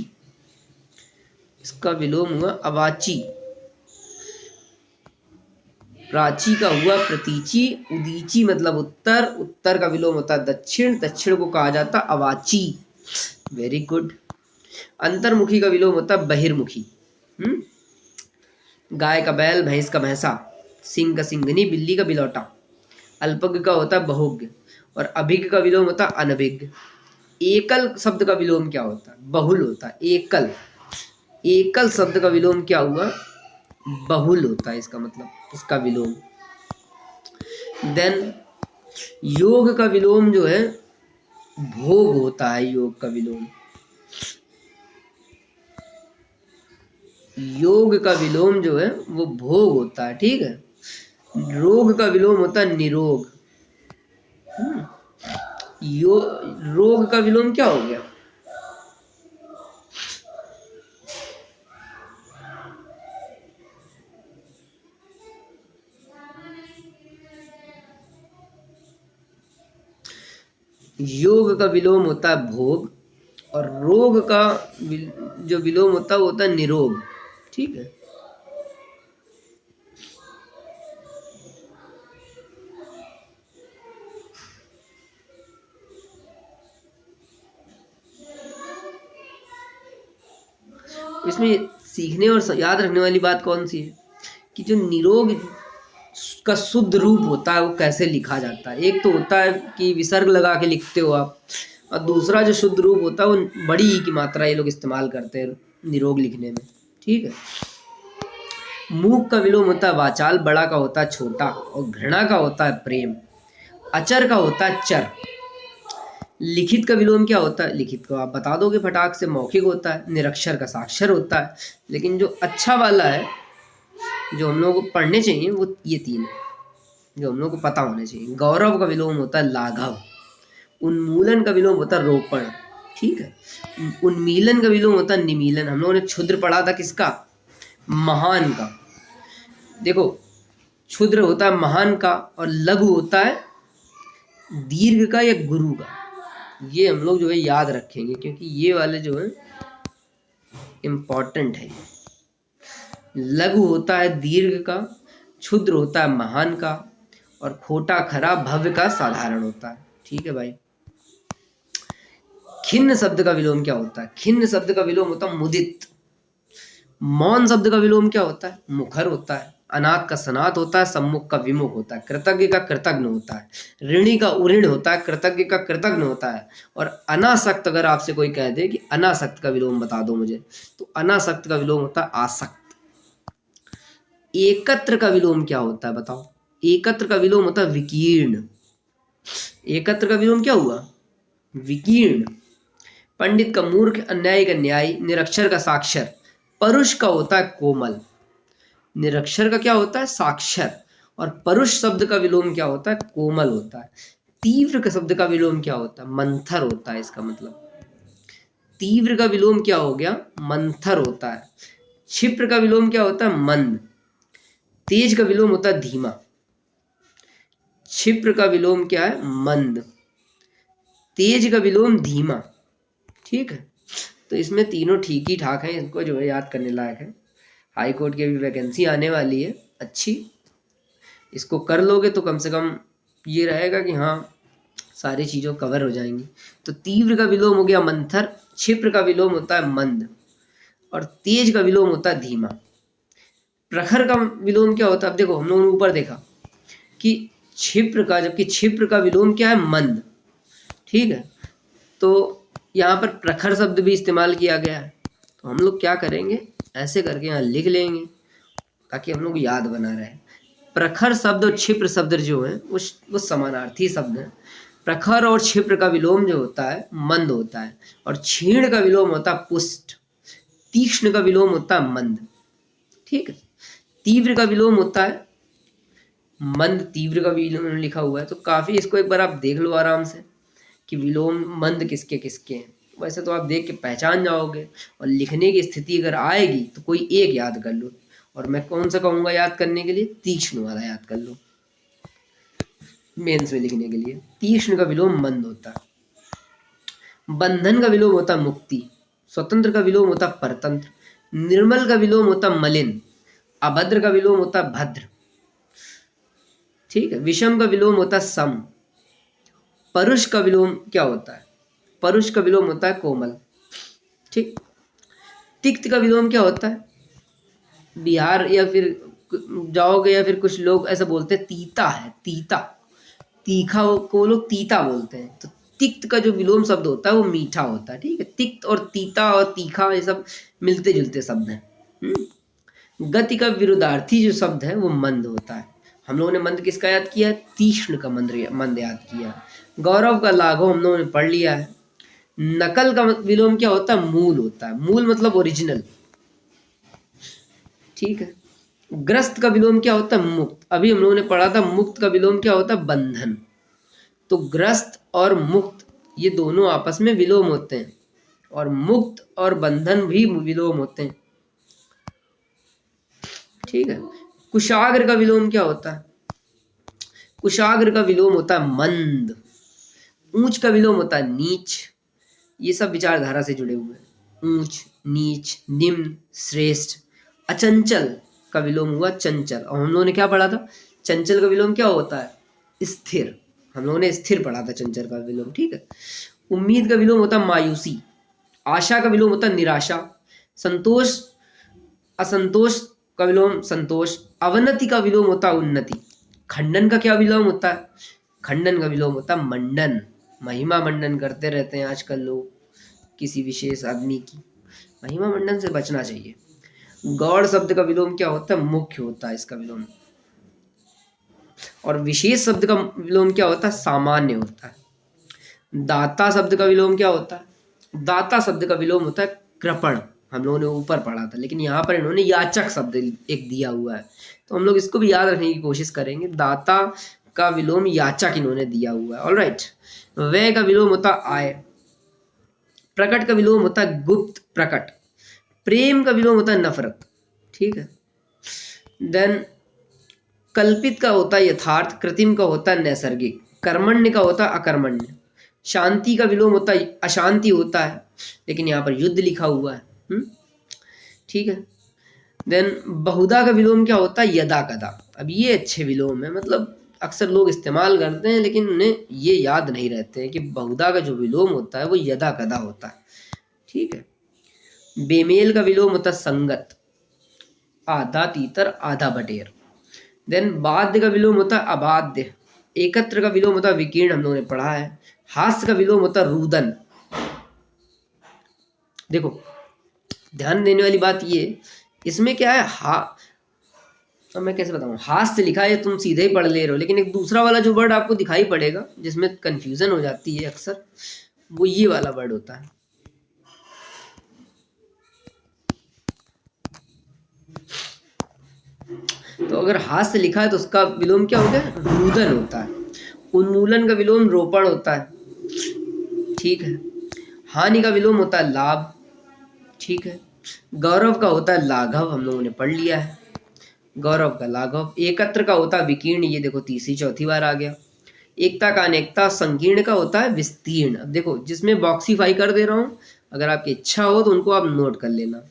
इसका विलोम हुआ अवाची। प्राची का हुआ प्रतीची, उदीची मतलब उत्तर, उत्तर का विलोम होता है दक्षिण, दक्षिण को कहा जाता अवाची। Very good. अंतर्मुखी का विलोम होता है बहिर्मुखी। गाय का बैल, भैंस का भैंसा, सिंह का सिंघनी, बिल्ली का बिलौटा। अल्पज्ञ का होता है बहुज्ञ और अभिज्ञ का विलोम होता है अनभिज्ञ। एकल शब्द का विलोम क्या होता है? बहुल होता है। एकल, एकल शब्द का विलोम क्या हुआ? बहुल होता है इसका मतलब, इसका विलोम। देन योग का विलोम जो है भोग होता है। योग का विलोम, योग का विलोम जो है वो भोग होता है। ठीक है। रोग का विलोम होता है निरोग। रोग का विलोम क्या हो गया? योग का विलोम होता है भोग और रोग का जो विलोम होता है वो होता है निरोग। ठीक है। इसमें सीखने और याद रखने वाली बात कौन सी है कि जो निरोग का शुद्ध रूप होता है वो कैसे लिखा जाता है। एक तो होता है कि विसर्ग लगा के लिखते हो आप, और दूसरा जो शुद्ध रूप होता है वो बड़ी ई की मात्रा ये लोग इस्तेमाल करते हैं निरोग लिखने में। ठीक है। मूक का विलोम होता है वाचाल, बड़ा का होता है छोटा और घृणा का होता है प्रेम। अचर का होता है चर। लिखित का विलोम क्या होता है? लिखित को आप बता दोगे फटाक से, मौखिक होता है। निरक्षर का साक्षर होता है। लेकिन जो अच्छा वाला है, जो हम लोगों को पढ़ने चाहिए, वो ये तीन है जो हम लोग को पता होने चाहिए। गौरव का विलोम होता है लाघव। उन्मूलन का विलोम होता है रोपण। ठीक है। उन्मीलन का विलोम होता है निमीलन। हम लोगों ने क्षुद्र पढ़ा था किसका? महान का। देखो, क्षुद्र होता है महान का और लघु होता है दीर्घ का या गुरु का। ये हम लोग जो है याद रखेंगे क्योंकि ये वाले जो है इम्पोर्टेंट है। लघु होता है दीर्घ का, क्षुद्र होता है महान का और खोटा खरा भव्य का साधारण होता है। ठीक है भाई। खिन्न शब्द का विलोम क्या होता है? खिन्न शब्द का विलोम होता है मुदित। मौन शब्द का विलोम क्या होता है? मुखर होता है। अनाथ का सनात होता है, सम्मुख का विमुख होता है। कृतज्ञ का कृतज्ञ होता है। ऋणी का उऋण होता है, कृतज्ञ का कृतज्ञ होता है। और अनासक्त, अगर आपसे कोई कह दे कि अनासक्त का विलोम बता दो मुझे, तो अनासक्त का विलोम होता है आसक्त। एकत्र का विलोम क्या होता है बताओ? एकत्र का विलोम होता है विकीर्ण। एकत्र का विलोम क्या हुआ? विकीर्ण। पंडित का मूर्ख, अन्यायी का न्यायी, निरक्षर का साक्षर। परुष का होता है कोमल। निरक्षर का क्या होता है? साक्षर। और परुष शब्द का विलोम क्या होता है? कोमल होता है। तीव्र का शब्द का विलोम क्या होता है? मंथर होता है। इसका मतलब तीव्र का विलोम क्या हो गया? मंथर होता है। क्षिप्र का विलोम क्या होता है? मंद। तेज का विलोम होता है धीमा। क्षिप्र का विलोम क्या है? मंद। तेज का विलोम धीमा। ठीक है। तो इसमें तीनों ठीक ही ठाक हैं, इनको जो है याद करने लायक है। हाई कोर्ट की भी वैकेंसी आने वाली है अच्छी, इसको कर लोगे तो कम से कम ये रहेगा कि हाँ सारी चीज़ों कवर हो जाएंगी। तो तीव्र का विलोम हो गया मंथर, क्षिप्र का विलोम होता है मंद और तेज का विलोम होता है धीमा। प्रखर का विलोम क्या होता है? अब देखो, हम लोगों ने ऊपर देखा कि क्षिप्र का, जबकि क्षिप्र का विलोम क्या है? मंद। ठीक है। तो यहाँ पर प्रखर शब्द भी इस्तेमाल किया गया है। तो हम लोग क्या करेंगे, ऐसे करके यहाँ लिख लेंगे ताकि हम लोग याद बना रहे। प्रखर शब्द और क्षिप्र शब्द जो है वो समानार्थी शब्द है। प्रखर और क्षिप्र का विलोम जो होता है मंद होता है और क्षीण का विलोम होता है पुष्ट। तीक्ष्ण का विलोम होता है मंद। ठीक है। तीव्र का विलोम होता है मंद, तीव्र का विलोम लिखा हुआ है। तो काफी, इसको एक बार आप देख लो आराम से कि विलोम मंद किसके किसके हैं। वैसे तो आप देख के पहचान जाओगे और लिखने की स्थिति अगर आएगी तो कोई एक याद कर लो। और मैं कौन सा कहूँगा याद करने के लिए? तीक्ष्ण वाला याद कर लो मेंस में लिखने के लिए। तीक्ष्ण का विलोम मंद होता है। बंधन का विलोम होता है मुक्ति। स्वतंत्र का विलोम होता है परतंत्र। निर्मल का विलोम होता है मलिन। अभद्र का विलोम होता है भद्र। ठीक है। विषम का विलोम होता है सम। परुष का विलोम क्या होता है? परुष का विलोम होता है कोमल। ठीक। तिक्त का विलोम क्या होता है? बिहार या फिर जाओगे या फिर कुछ लोग ऐसा बोलते हैं तीता है, तीता, तीखा को लोग तीता बोलते हैं। तो तिक्त का जो विलोम शब्द होता है वो मीठा होता है। ठीक है। तिक्त और तीता और तीखा ये सब मिलते जुलते शब्द हैं। गति का विरुद्धार्थी जो शब्द है वो मंद होता है। हम लोगों ने मंद किसका याद किया? तीक्ष्ण का मंद याद किया। गौरव का लाघव हम लोगों ने पढ़ लिया है। नकल का विलोम क्या होता है? मूल होता है। मूल मतलब ओरिजिनल। ठीक है। ग्रस्त का विलोम क्या होता है? मुक्त। अभी हम लोगों ने पढ़ा था मुक्त का विलोम क्या होता है? बंधन। तो ग्रस्त और मुक्त ये दोनों आपस में विलोम होते हैं, और मुक्त और बंधन भी विलोम होते हैं। ठीक है। कुशाग्र का विलोम क्या होता है? कुशाग्र का विलोम होता है मंद। ऊंच का विलोम होता है नीच। ये सब विचारधारा से जुड़े हुए हैं। ऊंच, नीच, निम्न, श्रेष्ठ। अचंचल का विलोम हुआ चंचल। और हम लोगों ने क्या पढ़ा था? चंचल का विलोम क्या होता है? स्थिर। हम लोगों ने स्थिर पढ़ा था चंचल का विलोम। ठीक है। उम्मीद का विलोम होता है मायूसी। आशा का विलोम होता है निराशा। संतोष, असंतोष का विलोम संतोष। अवनति का विलोम होता है उन्नति। खंडन का क्या विलोम होता है? खंडन का विलोम होता है मंडन। महिमा मंडन करते रहते हैं आजकल लोग किसी विशेष आदमी की। महिमा मंडन से बचना चाहिए। गौड़ शब्द का विलोम क्या होता है? मुख्य होता है इसका विलोम। और विशेष शब्द का विलोम क्या होता है? सामान्य होता है। दाता शब्द का विलोम क्या होता है? दाता शब्द का विलोम होता है कृपण। हम लोगों ने ऊपर पढ़ा था, लेकिन यहाँ पर इन्होंने याचक शब्द एक दिया हुआ है, तो हम लोग इसको भी याद रखने की कोशिश करेंगे। दाता का विलोम याचक इन्होंने दिया हुआ है। ऑलराइट। व्यय का विलोम होता है आय। प्रकट का विलोम होता है गुप्त प्रकट। प्रेम का विलोम होता है नफरत। ठीक है। देन कल्पित का होता है यथार्थ। कृत्रिम का होता है नैसर्गिक। कर्मण्य का होता है अकर्मण्य। शांति का विलोम होता है अशांति होता है, लेकिन यहाँ पर युद्ध लिखा हुआ है। ठीक है। देन बहुधा का विलोम क्या होता है? यदा कदा। अब ये अच्छे विलोम है, मतलब अक्सर लोग इस्तेमाल करते हैं लेकिन उन्हें ये याद नहीं रहते हैं कि बहुधा का जो विलोम होता है वो यदा कदा होता है। ठीक है। बेमेल का विलोम होता है संगत। आधा तीतर आधा बटेर। देन बाध्य का विलोम होता है अबाध्य। एकत्र का विलोम होता है विकीर्ण। हम लोगों ने पढ़ा है। हास्य का विलोम होता है रुदन। देखो ध्यान देने वाली बात ये, इसमें क्या है, अब मैं कैसे बताऊं, हास्य लिखा है तुम सीधे ही पढ़ ले रहे हो, लेकिन एक दूसरा वाला जो वर्ड आपको दिखाई पड़ेगा जिसमें कंफ्यूजन हो जाती है अक्सर, वो ये वाला वर्ड होता है। तो अगर हास्य लिखा है तो उसका विलोम क्या होता है? रुदन होता है। उन्मूलन का विलोम रोपण होता है। ठीक है। हानि का विलोम होता है लाभ। ठीक है। गौरव का होता है लाघव। हम लोगों ने पढ़ लिया है गौरव का लाघव। एकत्र का होता है विकीर्ण। ये देखो तीसरी चौथी बार आ गया। एकता का अनेकता। संकीर्ण का होता है विस्तीर्ण। अब देखो जिसमें बॉक्सीफाई कर दे रहा हूं, अगर आपकी इच्छा हो तो उनको आप नोट कर लेना।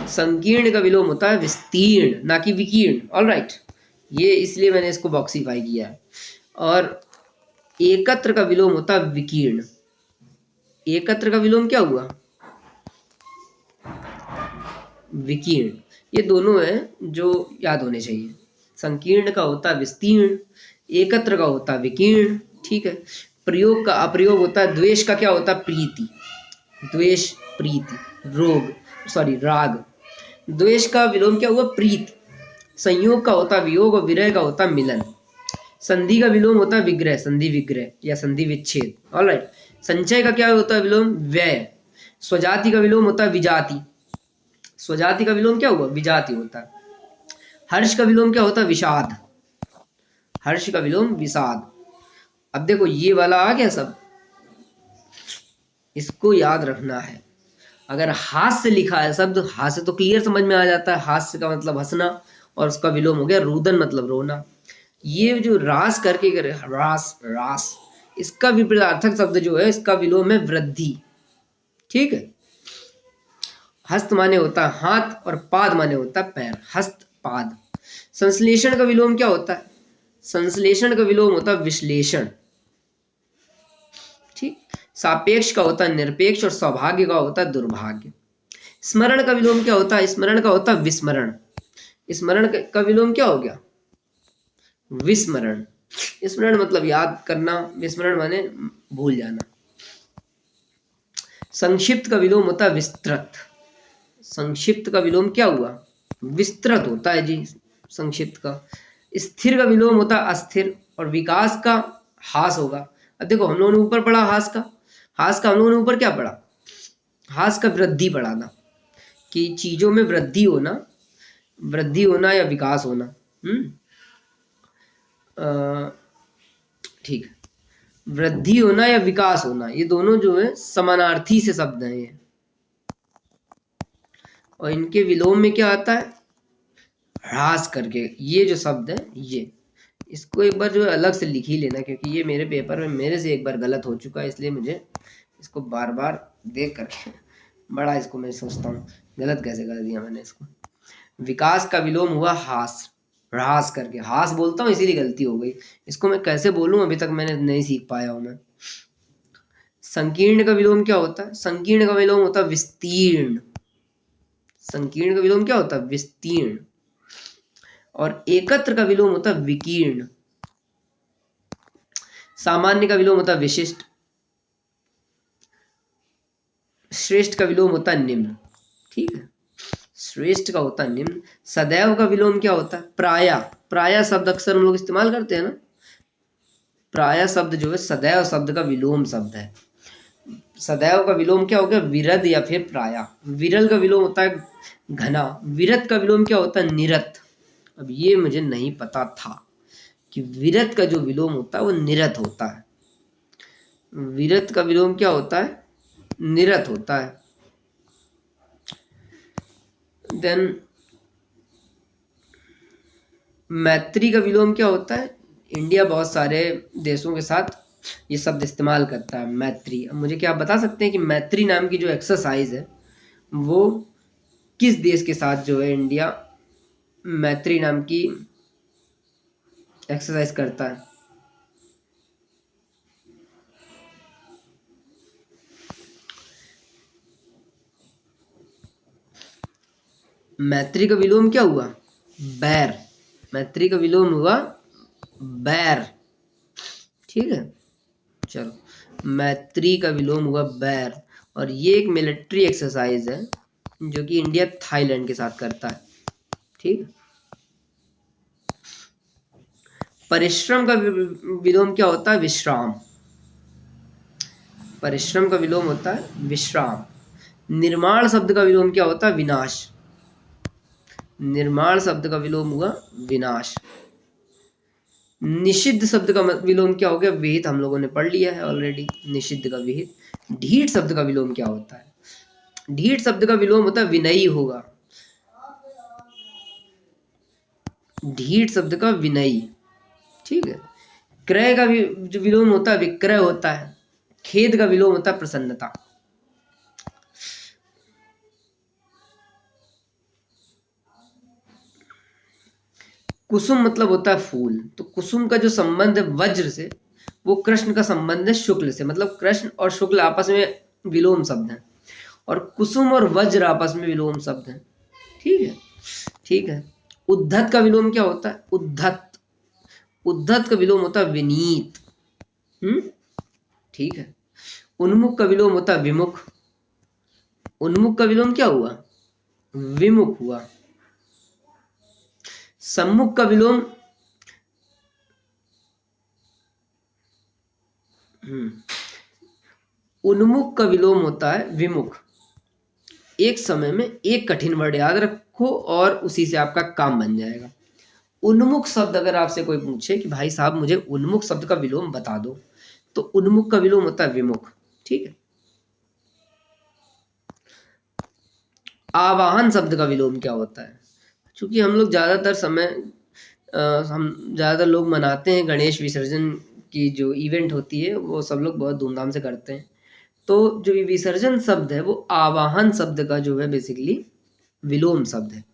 संकीर्ण का विलोम होता है विस्तीर्ण, ना कि विकीर्ण। ऑलराइट, ये इसलिए मैंने इसको बॉक्सीफाई किया है। और एकत्र का विलोम होता है विकीर्ण। एकत्र का विलोम क्या हुआ? विकीर्ण। ये दोनों हैं जो याद होने चाहिए। संकीर्ण का होता है विस्तीर्ण, एकत्र का होता है विकीर्ण। ठीक है। प्रयोग का अप्रयोग होता है। द्वेष का क्या होता है? प्रीति। द्वेष प्रीति। राग। द्वेष का विलोम क्या हुआ? प्रीति। संयोग का होता है वियोग, और विरह का होता है मिलन। संधि का विलोम होता है विग्रह, संधि विग्रह या संधि विच्छेद। ऑलराइट। संचय का क्या होता है विलोम? व्यय। स्वजाति का विलोम होता है विजाति। स्वजाति का विलोम क्या हुआ? विजाति होता है। हर्ष का विलोम क्या होता है? विषाद। हर्ष का विलोम विषाद। अब देखो ये वाला आ गया सब, इसको याद रखना है। अगर हास्य लिखा है शब्द, हास्य तो क्लियर समझ में आ जाता है, हास्य का मतलब हंसना, और उसका विलोम हो गया रुदन मतलब रोना। ये जो रास करके करे, रास, इसका विपरीतार्थक शब्द जो है इसका विलोम है वृद्धि। ठीक है। हस्त माने होता है हाथ और पाद माने होता है पैर, हस्त पाद। संश्लेषण का विलोम क्या होता है? संश्लेषण का विलोम होता है विश्लेषण। ठीक। सापेक्ष का होता है निरपेक्ष और सौभाग्य का होता है दुर्भाग्य। स्मरण का विलोम क्या होता है? स्मरण का होता है विस्मरण। स्मरण का विलोम क्या हो गया? विस्मरण। स्मरण मतलब याद करना, विस्मरण माने भूल जाना। संक्षिप्त का विलोम होता है विस्तृत। संक्षिप्त का विलोम क्या हुआ? विस्तृत होता है जी संक्षिप्त का। स्थिर का विलोम होता है अस्थिर और विकास का हास होगा। अब देखो हम लोगों ने ऊपर पढ़ा हास का, हास का हम लोगों ने ऊपर क्या पढ़ा? हास का वृद्धि पढ़ा था कि चीजों में वृद्धि होना या विकास होना। ठीक, वृद्धि होना या विकास होना, ये दोनों जो है समानार्थी से शब्द हैं ये, और इनके विलोम में क्या आता है? ह्रास करके। ये जो शब्द है ये, इसको एक बार जो है अलग से लिख ही लेना, क्योंकि ये मेरे पेपर में मेरे से एक बार गलत हो चुका है, इसलिए मुझे इसको बार बार देख करके बड़ा इसको मैं सोचता हूँ गलत कैसे कर दिया मैंने इसको। विकास का विलोम हुआ हास, ह्रास करके। हास बोलता हूँ इसीलिए गलती हो गई, इसको मैं कैसे बोलूँ अभी तक मैंने नहीं सीख पाया हूँ मैं। संकीर्ण का विलोम क्या होता है? संकीर्ण का विलोम होता है विस्तीर्ण। संकीर्ण का विलोम क्या होता है? विस्तीर्ण। और एकत्र का विलोम होता है विकीर्ण। सामान्य का विलोम होता है विशिष्ट। श्रेष्ठ का विलोम होता है निम्न। ठीक है, श्रेष्ठ का होता है निम्न। सदैव का विलोम क्या होता है? प्रायः। प्रायः शब्द अक्सर हम लोग इस्तेमाल करते हैं ना, प्रायः शब्द जो है सदैव शब्द का विलोम शब्द है। सदैव का विलोम क्या हो गया? विरद या फिर प्रायः। विरल का विलोम होता है घना। विरत का विलोम क्या होता है? निरत। अब ये मुझे नहीं पता था कि विरत का जो विलोम होता है वो निरत होता है। विरत का विलोम क्या होता है? निरत होता है। देन मैत्री का विलोम क्या होता है? इंडिया बहुत सारे देशों के साथ ये शब्द इस्तेमाल करता है, मैत्री। अब मुझे क्या आप बता सकते हैं कि मैत्री नाम की जो एक्सरसाइज है वो किस देश के साथ जो है इंडिया मैत्री नाम की एक्सरसाइज करता है? मैत्री का विलोम क्या हुआ? बैर। मैत्री का विलोम हुआ बैर। ठीक है, चलो, मैत्री का विलोम हुआ बैर। और ये एक मिलिट्री एक्सरसाइज है जो कि इंडिया थाईलैंड के साथ करता है। ठीक। परिश्रम का विलोम क्या होता है? विश्राम। परिश्रम का विलोम होता है विश्राम। निर्माण शब्द का विलोम क्या होता है? विनाश। निर्माण शब्द का विलोम हुआ विनाश। निषिद्ध शब्द का विलोम क्या हो गया? विहित। हम लोगों ने पढ़ लिया है ऑलरेडी, निषिद्ध का विहित। ढीठ शब्द का विलोम क्या होता है? ढीठ शब्द का विलोम होता है विनयी होगा। ढीठ शब्द का विनयी। ठीक है। क्रय का जो विलोम होता है विक्रय होता है। खेद का विलोम होता है प्रसन्नता। कुसुम मतलब होता है फूल, तो कुसुम का जो संबंध है वज्र से वो कृष्ण का संबंध है शुक्ल से, मतलब कृष्ण और शुक्ल आपस में विलोम शब्द हैं, और कुसुम और वज्र आपस में विलोम शब्द हैं। ठीक है, ठीक है। उद्धत का विलोम क्या होता है? उद्धत। उद्धत का विलोम होता है विनीत। ठीक है। उन्मुख का विलोम होता है विमुख। उन्मुख का विलोम क्या हुआ? विमुख हुआ। सम्मुख का विलोम उन्मुख का विलोम होता है विमुख। एक समय में एक कठिन वर्ड याद रखो और उसी से आपका काम बन जाएगा। उन्मुख शब्द अगर आपसे कोई पूछे कि भाई साहब मुझे उन्मुख शब्द का विलोम बता दो, तो उन्मुख का विलोम होता है विमुख। ठीक है। आवाहन शब्द का विलोम क्या होता है? क्योंकि हम लोग ज़्यादातर समय हम ज़्यादातर लोग मनाते हैं गणेश विसर्जन की जो इवेंट होती है वो सब लोग बहुत धूमधाम से करते हैं, तो जो ये विसर्जन शब्द है वो आवाहन शब्द का जो है बेसिकली विलोम शब्द है।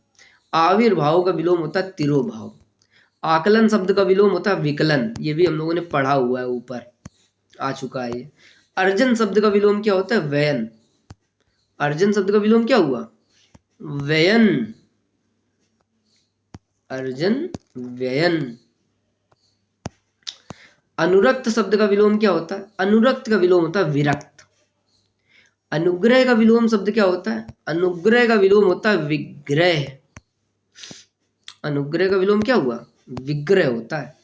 आविर्भाव का विलोम होता है तिरोभाव। आकलन शब्द का विलोम होता है विकलन, ये भी हम लोगों ने पढ़ा हुआ है, ऊपर आ चुका है ये। अर्जन शब्द का विलोम क्या होता है? व्ययन। अर्जन शब्द का विलोम क्या हुआ? व्ययन। अर्जन व्ययन। अनुरक्त शब्द का विलोम क्या होता है? अनुरक्त का विलोम होता है विरक्त। अनुग्रह का विलोम शब्द क्या होता है? अनुग्रह का विलोम होता है विग्रह। अनुग्रह का विलोम क्या हुआ? विग्रह होता है।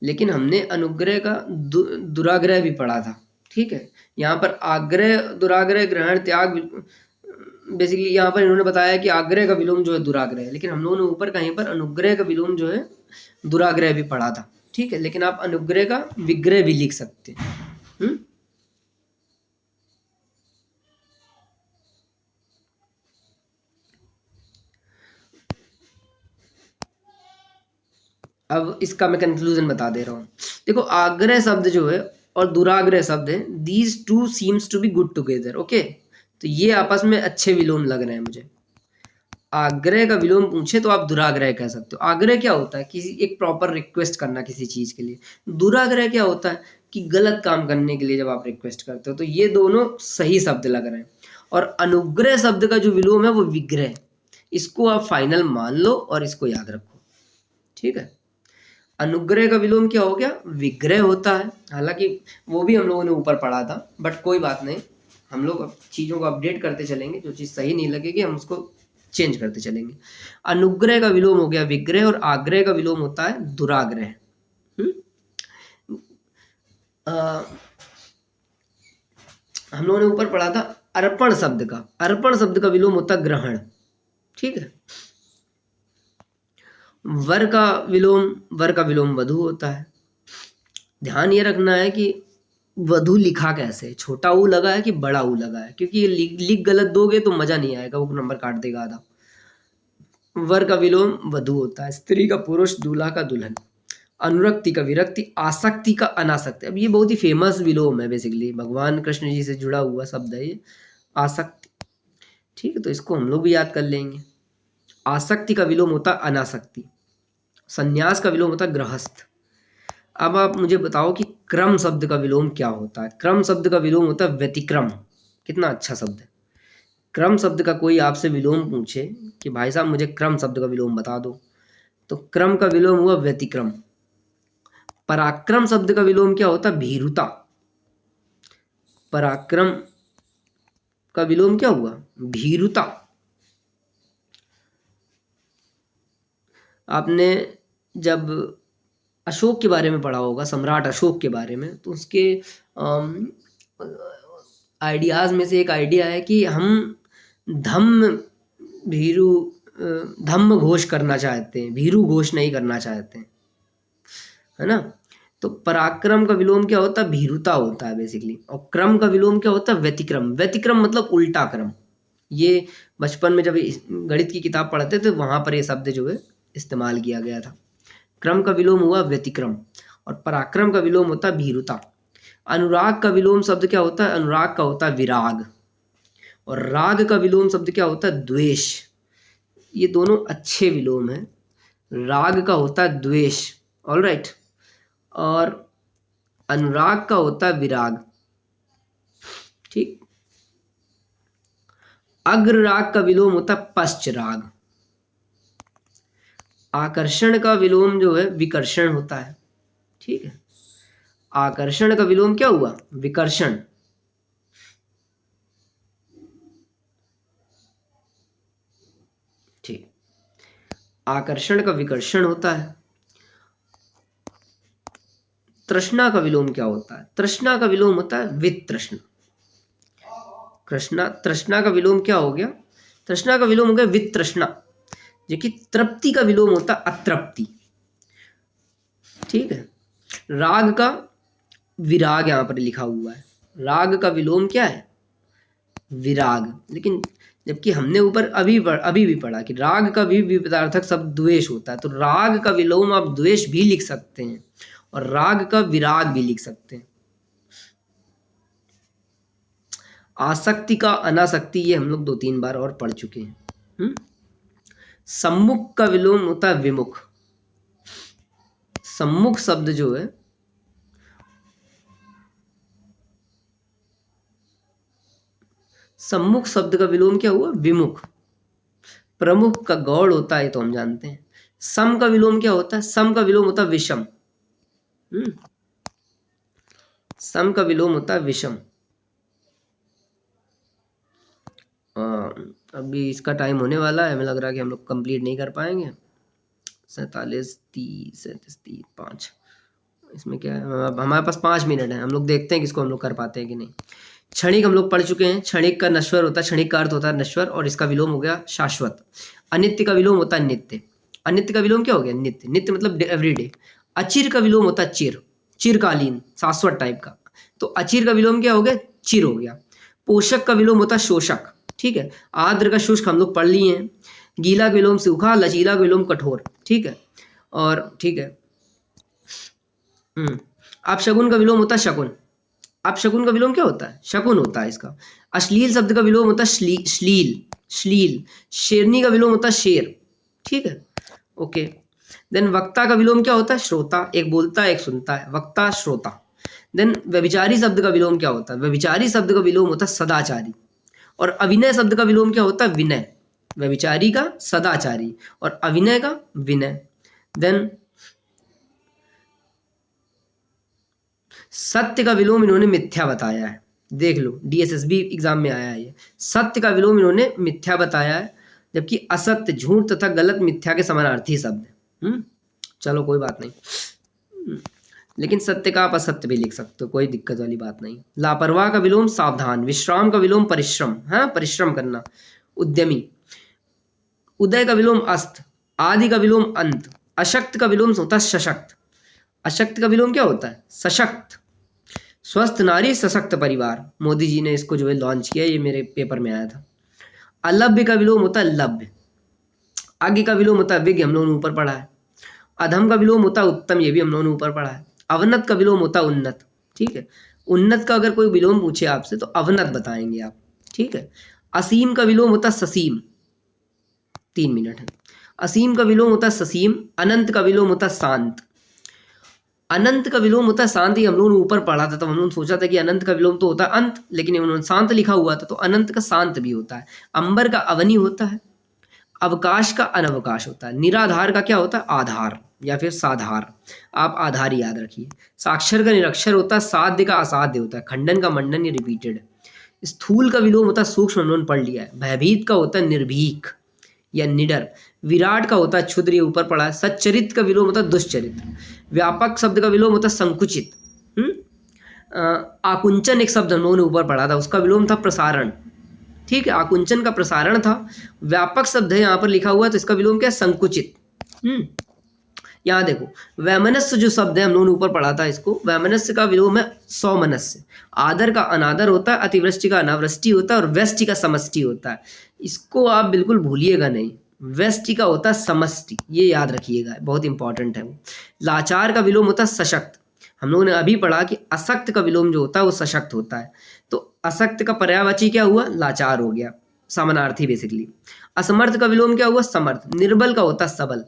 लेकिन हमने अनुग्रह का दुराग्रह भी पढ़ा था, ठीक है। यहाँ पर आग्रह, दुराग्रह, ग्रहण, त्याग, बेसिकली यहाँ पर इन्होंने बताया कि आग्रह का विलोम जो है दुराग्रह है, लेकिन हम लोगों ने ऊपर कहीं पर अनुग्रह का विलोम जो है दुराग्रह भी पढ़ा था, ठीक है। लेकिन आप अनुग्रह का विग्रह भी लिख सकते हैं। अब इसका मैं कंक्लूजन बता दे रहा हूँ। देखो, आग्रह शब्द जो है और दुराग्रह शब्द है, these two seems to be good together, okay. तो ये आपस में अच्छे विलोम लग रहे हैं मुझे। आग्रह का विलोम पूछे तो आप दुराग्रह कह सकते हो। आग्रह क्या होता है? किसी एक प्रॉपर रिक्वेस्ट करना किसी चीज के लिए। दुराग्रह क्या होता है? कि गलत काम करने के लिए जब आप रिक्वेस्ट करते हो। तो ये दोनों सही शब्द लग रहे हैं। और अनुग्रह शब्द का जो विलोम है वो विग्रह। इसको आप फाइनल मान लो और इसको याद रखो, ठीक है। अनुग्रह का विलोम क्या हो गया? विग्रह होता है। हालांकि वो भी हम लोगों ने ऊपर पढ़ा था, बट कोई बात नहीं, हम लोग अब चीज़ों को अपडेट करते चलेंगे। जो चीज़ सही नहीं लगेगी हम उसको चेंज करते चलेंगे। अनुग्रह का विलोम हो गया विग्रह, और आग्रह का विलोम होता है दुराग्रह। हम लोगों ने ऊपर पढ़ा था अर्पण शब्द का। अर्पण शब्द का विलोम होता है ग्रहण, ठीक है। वर का विलोम वधु होता है। ध्यान ये रखना है कि वधु लिखा कैसे, छोटा ऊ लगा है कि बड़ा ऊ लगा है, क्योंकि ये लिख गलत दोगे तो मजा नहीं आएगा, वो नंबर काट देगा आधा। वर का विलोम वधु होता है। स्त्री का पुरुष, दूल्हा का दुल्हन। अनुरक्ति का विरक्ति, आसक्ति का अनासक्ति। अब ये बहुत ही फेमस विलोम है, बेसिकली भगवान कृष्ण जी से जुड़ा हुआ शब्द है ये, आसक्ति, ठीक है। तो इसको हम लोग भी याद कर लेंगे। आसक्ति का विलोम होता है अनासक्ति। संन्यास का विलोम होता है गृहस्थ। अब आप मुझे बताओ कि क्रम शब्द का विलोम क्या होता है? क्रम शब्द का विलोम होता है व्यतिक्रम। कितना अच्छा शब्द है। क्रम शब्द का कोई आपसे विलोम पूछे कि भाई साहब मुझे क्रम शब्द का विलोम बता दो, तो क्रम का विलोम हुआ व्यतिक्रम। पराक्रम शब्द का विलोम क्या होता है? भीरुता। पराक्रम का विलोम क्या हुआ? भीरुता। आपने जब अशोक के बारे में पढ़ा होगा, सम्राट अशोक के बारे में, तो उसके आइडियाज में से एक आइडिया है कि हम धम्म घोष करना चाहते हैं, भीरु घोष नहीं करना चाहते हैं, है ना। तो पराक्रम का विलोम क्या होता है? भीरुता होता है बेसिकली। और क्रम का विलोम क्या होता है? व्यतिक्रम। व्यतिक्रम मतलब उल्टा क्रम। ये बचपन में जब गणित की किताब पढ़ते थे वहां पर ये शब्द जो है इस्तेमाल किया गया था। क्रम का विलोम हुआ व्यतिक्रम, और पराक्रम का विलोम होता है भीरुता। अनुराग का विलोम शब्द क्या होता है? अनुराग का होता है विराग। और राग का विलोम शब्द क्या होता है? द्वेष। ये दोनों अच्छे विलोम हैं। राग का होता है द्वेष, ऑल राइट, और अनुराग का होता है विराग, ठीक। अग्र राग का विलोम होता है पश्च राग। आकर्षण का विलोम जो है विकर्षण होता है, ठीक है। आकर्षण का विलोम क्या हुआ? विकर्षण। ठीक, आकर्षण का विकर्षण होता है। तृष्णा का विलोम क्या होता है? तृष्णा का विलोम होता है वितृष्णा। तृष्णा का विलोम क्या हो गया? तृष्णा का विलोम हो गया वितृष्णा। जो कि तृप्ति का विलोम होता है अतृप्ति, ठीक है। राग का विराग यहाँ पर लिखा हुआ है। राग का विलोम क्या है? विराग। लेकिन जबकि हमने ऊपर अभी भी पढ़ा कि राग का भी विपदार्थक शब्द द्वेष होता है, तो राग का विलोम आप द्वेष भी लिख सकते हैं और राग का विराग भी लिख सकते हैं। आसक्ति का अनासक्ति, ये हम लोग 2-3 बार और पढ़ चुके हैं। सम्मुख का विलोम होता है विमुख। सम्मुख शब्द जो है, सम्मुख शब्द का विलोम क्या हुआ? विमुख। प्रमुख का गौड़ होता है तो हम जानते हैं। सम का विलोम क्या होता है? सम का विलोम होता है विषम। सम का विलोम होता है विषम। अभी इसका टाइम होने वाला है, हमें लग रहा है कि हम लोग कंप्लीट नहीं कर पाएंगे। 47, 30, 37, 30, 5, इसमें क्या है, हमारे पास 5 मिनट है। हम लोग देखते हैं कि इसको हम लोग कर पाते हैं कि नहीं। क्षणिक हम लोग पढ़ चुके हैं। क्षणिक का नश्वर होता है, क्षणिक का अर्थ होता है नश्वर, और इसका विलोम हो गया शाश्वत। अनित्य का विलोम होता है नित्य। अनित्य का विलोम क्या हो गया? नित्य। नित्य मतलब एवरीडे। अचिर का विलोम होता है चिर, चिरकालीन, शाश्वत टाइप का। तो अचिर का विलोम क्या हो गया? चिर हो गया। पोषक का विलोम होता है शोषक, ठीक है। आर्द्र का शुष्क हम लोग पढ़ लिए हैं। गीला का विलोम सूखा, लचीला का विलोम कठोर, ठीक है। और ठीक है, अपशगुन का विलोम होता है शकुन। अपशगुन का विलोम क्या होता है? शकुन होता है इसका। अश्लील शब्द का विलोम होता है श्लील, श्लील। शेरनी का विलोम होता है शेर, ठीक है, ओके। देन वक्ता का विलोम क्या होता है? श्रोता। एक बोलता है, एक सुनता है, वक्ता श्रोता। देन व्यभिचारी शब्द का विलोम क्या होता है? व्यभिचारी शब्द का विलोम होता है सदाचारी। और अविनय शब्द का विलोम क्या होता है? विनय। व्यभिचारी का सदाचारी और अविनय का विनय। देन सत्य का विलोम इन्होंने मिथ्या बताया है। देख लो, डीएसएसबी एग्जाम में आया है ये। सत्य का विलोम इन्होंने मिथ्या बताया है, जबकि असत्य, झूठ तथा गलत मिथ्या के समानार्थी शब्द है। चलो कोई बात नहीं, लेकिन सत्य का आप असत्य भी लिख सकते हो, कोई दिक्कत वाली बात नहीं। लापरवाह का विलोम सावधान। विश्राम का विलोम परिश्रम, हाँ, परिश्रम करना, उद्यमी। उदय का विलोम अस्त। आदि का विलोम अंत। अशक्त का विलोम होता है सशक्त। अशक्त का विलोम क्या होता है? सशक्त। स्वस्थ नारी सशक्त परिवार, मोदी जी ने इसको जो है लॉन्च किया, ये मेरे पेपर में आया था। अलभ्य का विलोम होता है लभ्य। आगे का विलोम होता है विज्ञ, हम लोगों ने ऊपर पढ़ा है। अधम का विलोम होता है उत्तम, ये भी हम लोगों ने ऊपर पढ़ा है। अवनत का विलोम होता है उन्नत, ठीक है। उन्नत का अगर कोई विलोम पूछे आपसे तो अवनत बताएंगे आप, ठीक है। असीम का विलोम होता है ससीम, 3 मिनट है। असीम का विलोम होता है ससीम। अनंत का विलोम होता है शांत। अनंत का विलोम होता है शांत, ही हम लोगों ने ऊपर पढ़ा था, तो हम लोगों ने सोचा था कि अनंत का विलोम तो होता है अंत, लेकिन उन्होंने शांत लिखा हुआ था, तो अनंत का शांत भी होता है। अंबर का अवनी होता है। अवकाश का अनवकाश होता है। निराधार का क्या होता है? आधार या फिर साधार, आप आधार याद रखिए। साक्षर का निरक्षर होता है। साध्य का असाध्य होता है। खंडन का मंडन, ये रिपीटेड। स्थूल का विलोम होता है सूक्ष्म, हम लोगों ने पढ़ लिया है। भयभीत का होता है निर्भीक या निडर। विराट का होता है क्षुद्र, ये ऊपर पढ़ा है। सच्चरित का विलोम होता है दुष्चरित। व्यापक शब्द का विलोम होता है संकुचित। आकुंचन एक शब्द हम लोगों ने ऊपर पढ़ा था, उसका विलोम था प्रसारण, ठीक है। आकुंचन का प्रसारण था। व्यापक शब्द है यहाँ पर लिखा हुआ है, तो इसका विलोम क्या है? संकुचित। यहाँ देखो, वैमनस्य जो शब्द है हम लोगों ने ऊपर पढ़ा था, इसको वैमनस्य का विलोम है सौमनस्य। आदर का अनादर होता है। अतिवृष्टि का अनावृष्टि होता है। और व्यष्टि का समष्टि होता है। इसको आप बिल्कुल भूलिएगा नहीं, व्यष्टि का होता है समष्टि, ये याद रखिएगा, बहुत इंपॉर्टेंट है वो। लाचार का विलोम होता है सशक्त। हम लोगों ने अभी पढ़ा कि असक्त का विलोम जो होता है वो सशक्त होता है, तो असक्त का पर्यायवाची क्या हुआ? लाचार हो गया, समानार्थी बेसिकली। असमर्थ का विलोम क्या हुआ? समर्थ। निर्बल का होता है सबल।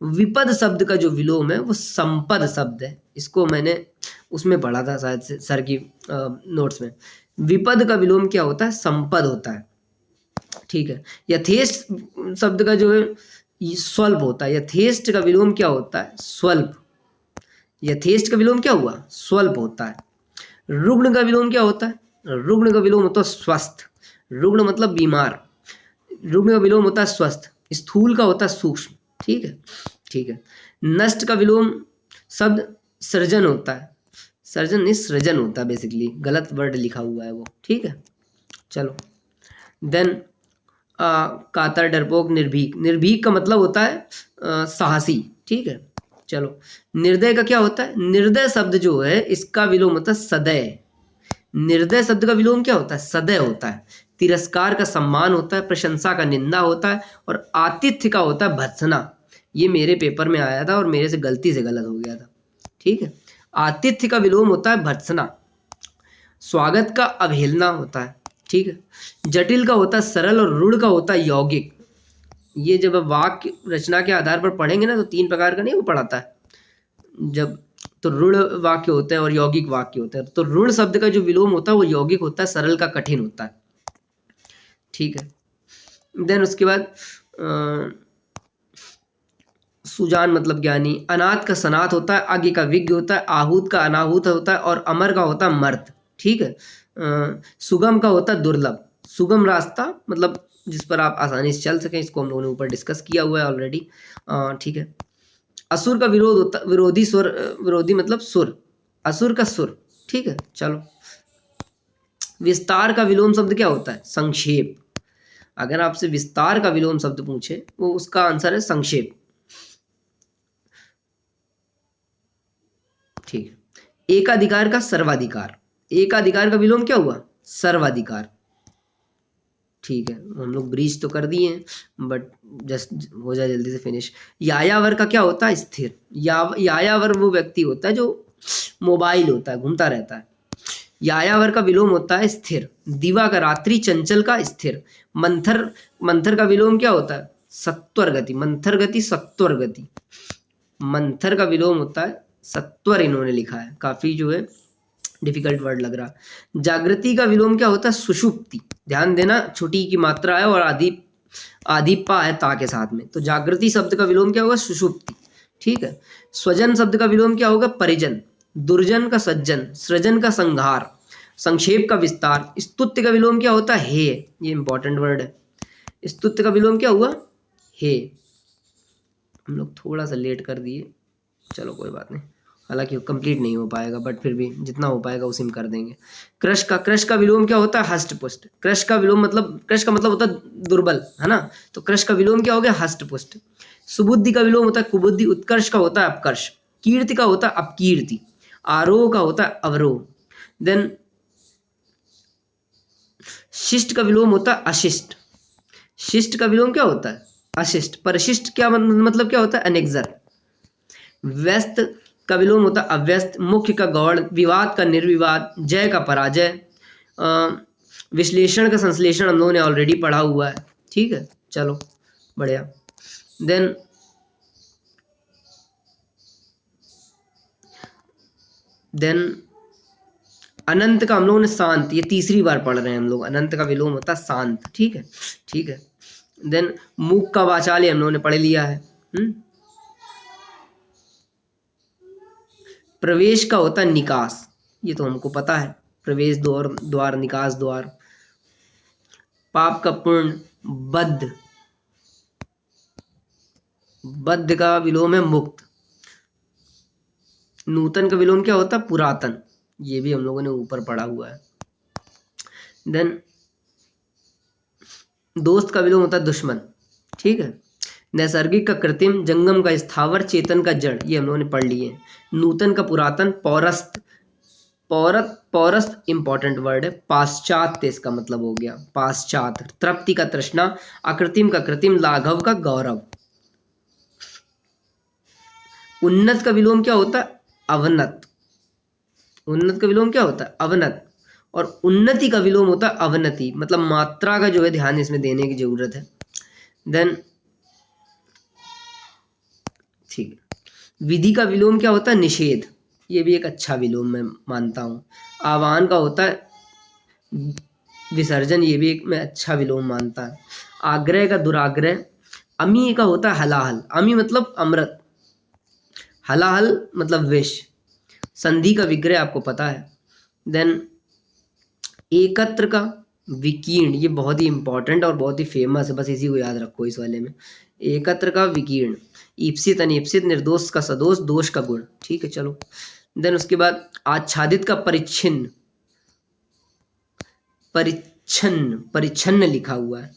विपद शब्द का जो विलोम है वो संपद शब्द है, इसको मैंने उसमें पढ़ा था शायद से सर की नोट्स में। विपद का विलोम क्या होता है? संपद होता है, ठीक है। यथेष्ट शब्द का जो है स्वल्प होता है। यथेष्ट का विलोम क्या होता है? स्वल्प। यथेष्ट का विलोम क्या हुआ? स्वल्प होता है। रुग्ण का विलोम क्या होता है? रुग्ण का विलोम होता है स्वस्थ। रुग्ण मतलब बीमार। रुग्ण का विलोम होता है स्वस्थ। स्थूल का होता है सूक्ष्म, ठीक है, ठीक है। नष्ट का विलोम शब्द सृजन होता है। सर्जन नहीं, सृजन होता है बेसिकली, गलत वर्ड लिखा हुआ है वो, ठीक है। चलो, देन कातर, डरपोक, निर्भीक। निर्भीक का मतलब होता है साहसी, ठीक है। चलो, निर्दय का क्या होता है? निर्दय शब्द जो है इसका विलोम होता है सदय। निर्दय शब्द का विलोम क्या होता है? सदय होता है। तिरस्कार का सम्मान होता है। प्रशंसा का निंदा होता है। और आतिथ्य का होता है भत्सना। ये मेरे पेपर में आया था और मेरे से गलती से गलत हो गया था, ठीक है। आतिथ्य का विलोम होता है भत्सना। स्वागत का अवहेलना होता है। ठीक है। जटिल का होता है सरल और रूढ़ का होता है यौगिक। ये जब आप वाक्य रचना के आधार पर पढ़ेंगे ना तो 3 प्रकार का नहीं वो पढ़ाता है जब, तो रूढ़ वाक्य होते हैं और यौगिक वाक्य होते हैं। तो रूढ़ शब्द का जो विलोम होता है वो यौगिक होता है, सरल का कठिन होता है। ठीक है। देन उसके बाद सुजान मतलब ज्ञानी, अनाथ का सनाथ होता है, आगे का विज्ञ होता है, आहूत का अनाहूत होता है और अमर का होता है मर्त। ठीक है। सुगम का होता है दुर्लभ, सुगम रास्ता मतलब जिस पर आप आसानी से चल सकें, इसको हम लोगों ने ऊपर डिस्कस किया हुआ है ऑलरेडी। ठीक है। असुर का विरोध होता, विरोधी स्वर, विरोधी मतलब सुर, असुर का सुर। ठीक है। चलो, विस्तार का विलोम शब्द क्या होता है? संक्षेप। अगर आपसे विस्तार का विलोम शब्द पूछे वो उसका आंसर है संक्षेप। ठीक है। एकाधिकार का सर्वाधिकार, एकाधिकार का विलोम क्या हुआ? सर्वाधिकार। ठीक है, हम लोग ब्रीच तो कर दिए हैं बट जस्ट हो जाए जल्दी से फिनिश। यायावर का क्या होता है? स्थिर। यायावर वो व्यक्ति होता है जो मोबाइल होता है, घूमता रहता है। यायावर का विलोम होता है स्थिर। दिवा का रात्रि, चंचल का स्थिर। मंथर, मंथर का विलोम क्या होता है? सत्वर गति। मंथर गति, सत्वर गति। मंथर का विलोम होता है सत्वर, इन्होंने लिखा है, काफी जो है डिफिकल्ट वर्ड लग रहा। जागृति का विलोम क्या होता है? सुषुप्ति। ध्यान देना, छोटी की मात्रा है और आदि आदि पा है ता के साथ में, तो जागृति शब्द का विलोम क्या होगा? सुषुप्ति। ठीक है। स्वजन शब्द का विलोम क्या होगा? परिजन। दुर्जन का सज्जन, सृजन का संहार, संक्षेप का विस्तार। स्तुत्य का विलोम क्या होता है? हे। ये इंपॉर्टेंट वर्ड है। स्तुत्य का विलोम क्या हुआ? हे। हम लोग थोड़ा सा लेट कर दिए, चलो कोई बात नहीं, हालांकि कंप्लीट नहीं हो पाएगा बट फिर भी जितना हो पाएगा उसी में कर देंगे। क्रश का विलोम क्या होता है? हष्ट पुष्ट। क्रश का विलोम मतलब, क्रश का मतलब होता है दुर्बल, है ना, तो क्रश का विलोम क्या हो गया? हष्ट पुष्ट। सुबुद्धि का विलोम होता है कुबुद्धि। उत्कर्ष का होता है अपकर्ष। कीर्ति का होता है अपकीर्ति। आरोह का होता है अवरोह। देन शिष्ट का विलोम होता है अशिष्ट। शिष्ट का विलोम क्या होता है? अशिष्ट। परिशिष्ट क्या मतलब क्या होता है? अनेक्जर। व्यस्त का विलोम होता है अव्यस्त। मुख्य का गौड़। विवाद का निर्विवाद। जय का पराजय। विश्लेषण का संश्लेषण हम लोगों ने ऑलरेडी पढ़ा हुआ है। ठीक है, चलो बढ़िया। देन अनंत का हम लोगों ने शांत, ये तीसरी बार पढ़ रहे हैं हम लोग। अनंत का विलोम होता है शांत। ठीक है, ठीक है। देन मूक का वाचाल्य हम लोगों ने पढ़ लिया है। प्रवेश का होता है निकास, ये तो हमको पता है, प्रवेश द्वार, द्वार, निकास द्वार। पाप का पूर्ण बद्ध, बद्ध का विलोम है मुक्त। नूतन का विलोम क्या होता है? पुरातन, ये भी हम लोगों ने ऊपर पढ़ा हुआ है। देन दोस्त का विलोम होता है दुश्मन। ठीक है। नैसर्गिक का कृत्रिम, जंगम का स्थावर, चेतन का जड़, ये हम लोगों ने पढ़ लिए। नूतन का पुरातन। पौरस्त, पौरस्त इंपॉर्टेंट वर्ड है। पाश्चात्य इसका मतलब हो गया, पाश्चात्य। तृप्ति का तृष्णा। अकृत्रिम का कृत्रिम। लाघव का गौरव। उन्नत का विलोम क्या होता है? अवनत। उन्नत का विलोम क्या होता है? अवनत। और उन्नति का विलोम होता है अवनति, मतलब मात्रा का जो है ध्यान इसमें देने की जरूरत है। देन ठीक है। विधि का विलोम क्या होता है? निषेध, ये भी एक अच्छा विलोम मैं मानता हूँ। आह्वान का होता है विसर्जन, ये भी एक मैं अच्छा विलोम मानता है। आग्रह का दुराग्रह। अमी का होता है हलाहल। अमी मतलब अमृत, हलाहल मतलब विष। संधि का विग्रह आपको पता है। देन एकत्र का विकीर्ण, ये बहुत ही इंपॉर्टेंट और बहुत ही फेमस है, बस इसी को याद रखो इस वाले में। एकत्र का विकीर्ण। ईप्सित अनीप्सित। निर्दोष का सदोष। दोष का गुण। ठीक है, चलो। देन उसके बाद आच्छादित का परिच्छिन्न, परिच्छन्न, परिच्छन्न लिखा हुआ है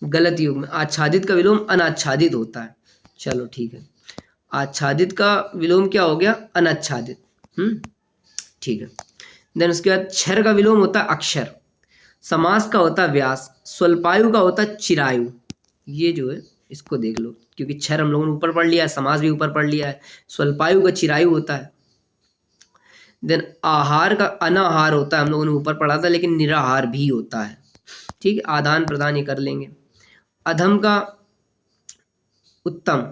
गलत युग में। आच्छादित का विलोम अनाच्छादित होता है। चलो ठीक है, आच्छादित का विलोम क्या हो गया? अनाच्छादित। ठीक है। देन उसके बाद क्षर का विलोम होता है अक्षर। समास का होता है व्यास। स्वल्पायु का होता है चिरायु। ये जो है इसको देख लो, क्योंकि क्षर हम लोगों ने ऊपर पढ़ लिया है, समास भी ऊपर पढ़ लिया है। स्वल्पायु का चिरायु होता है। देन आहार का अनाहार होता है, हम लोगों ने ऊपर पढ़ा था, लेकिन निराहार भी होता है। ठीक है, आदान प्रदान ये कर लेंगे। अधम का उत्तम,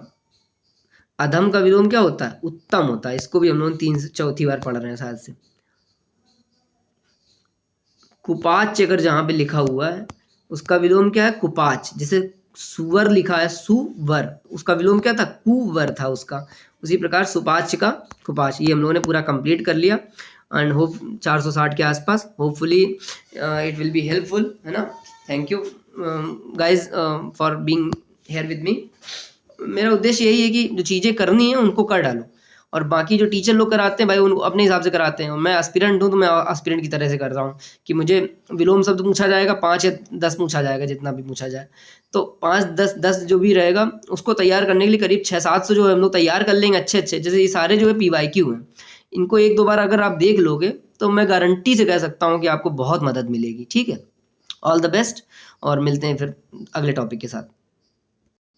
अधम का विलोम क्या होता है? उत्तम होता है। इसको भी हम लोग 3 से 4 बार पढ़ रहे हैं शायद से। कुपाच अगर जहाँ पे लिखा हुआ है उसका विलोम क्या है? कुपाच। जैसे सुवर लिखा है सुवर, उसका विलोम क्या था? कुवर था उसका। उसी प्रकार सुपाच का कुपाच। ये हम लोगों ने पूरा कंप्लीट कर लिया एंड होप 460 के आसपास। Hopefully it will be helpful, है ना। Thank you guys for being here with me. मेरा उद्देश्य यही है कि जो चीज़ें करनी है उनको कर डालो, और बाकी जो टीचर लोग कराते हैं भाई उनको अपने हिसाब से कराते हैं। और मैं एस्पिरेंट हूँ तो मैं एस्पिरेंट की तरह से कर रहा हूँ कि मुझे विलोम शब्द पूछा जाएगा 5 या 10 पूछा जाएगा, जितना भी पूछा जाए, तो 5 10 जो भी रहेगा उसको तैयार करने के लिए करीब 600-700 जो है हम लोग तैयार कर लेंगे अच्छे अच्छे। जैसे ये सारे जो है PYQ हैं, इनको 1-2 बार अगर आप देख लोगे तो मैं गारंटी से कह सकता हूँ कि आपको बहुत मदद मिलेगी। ठीक है, ऑल द बेस्ट, और मिलते हैं फिर अगले टॉपिक के साथ।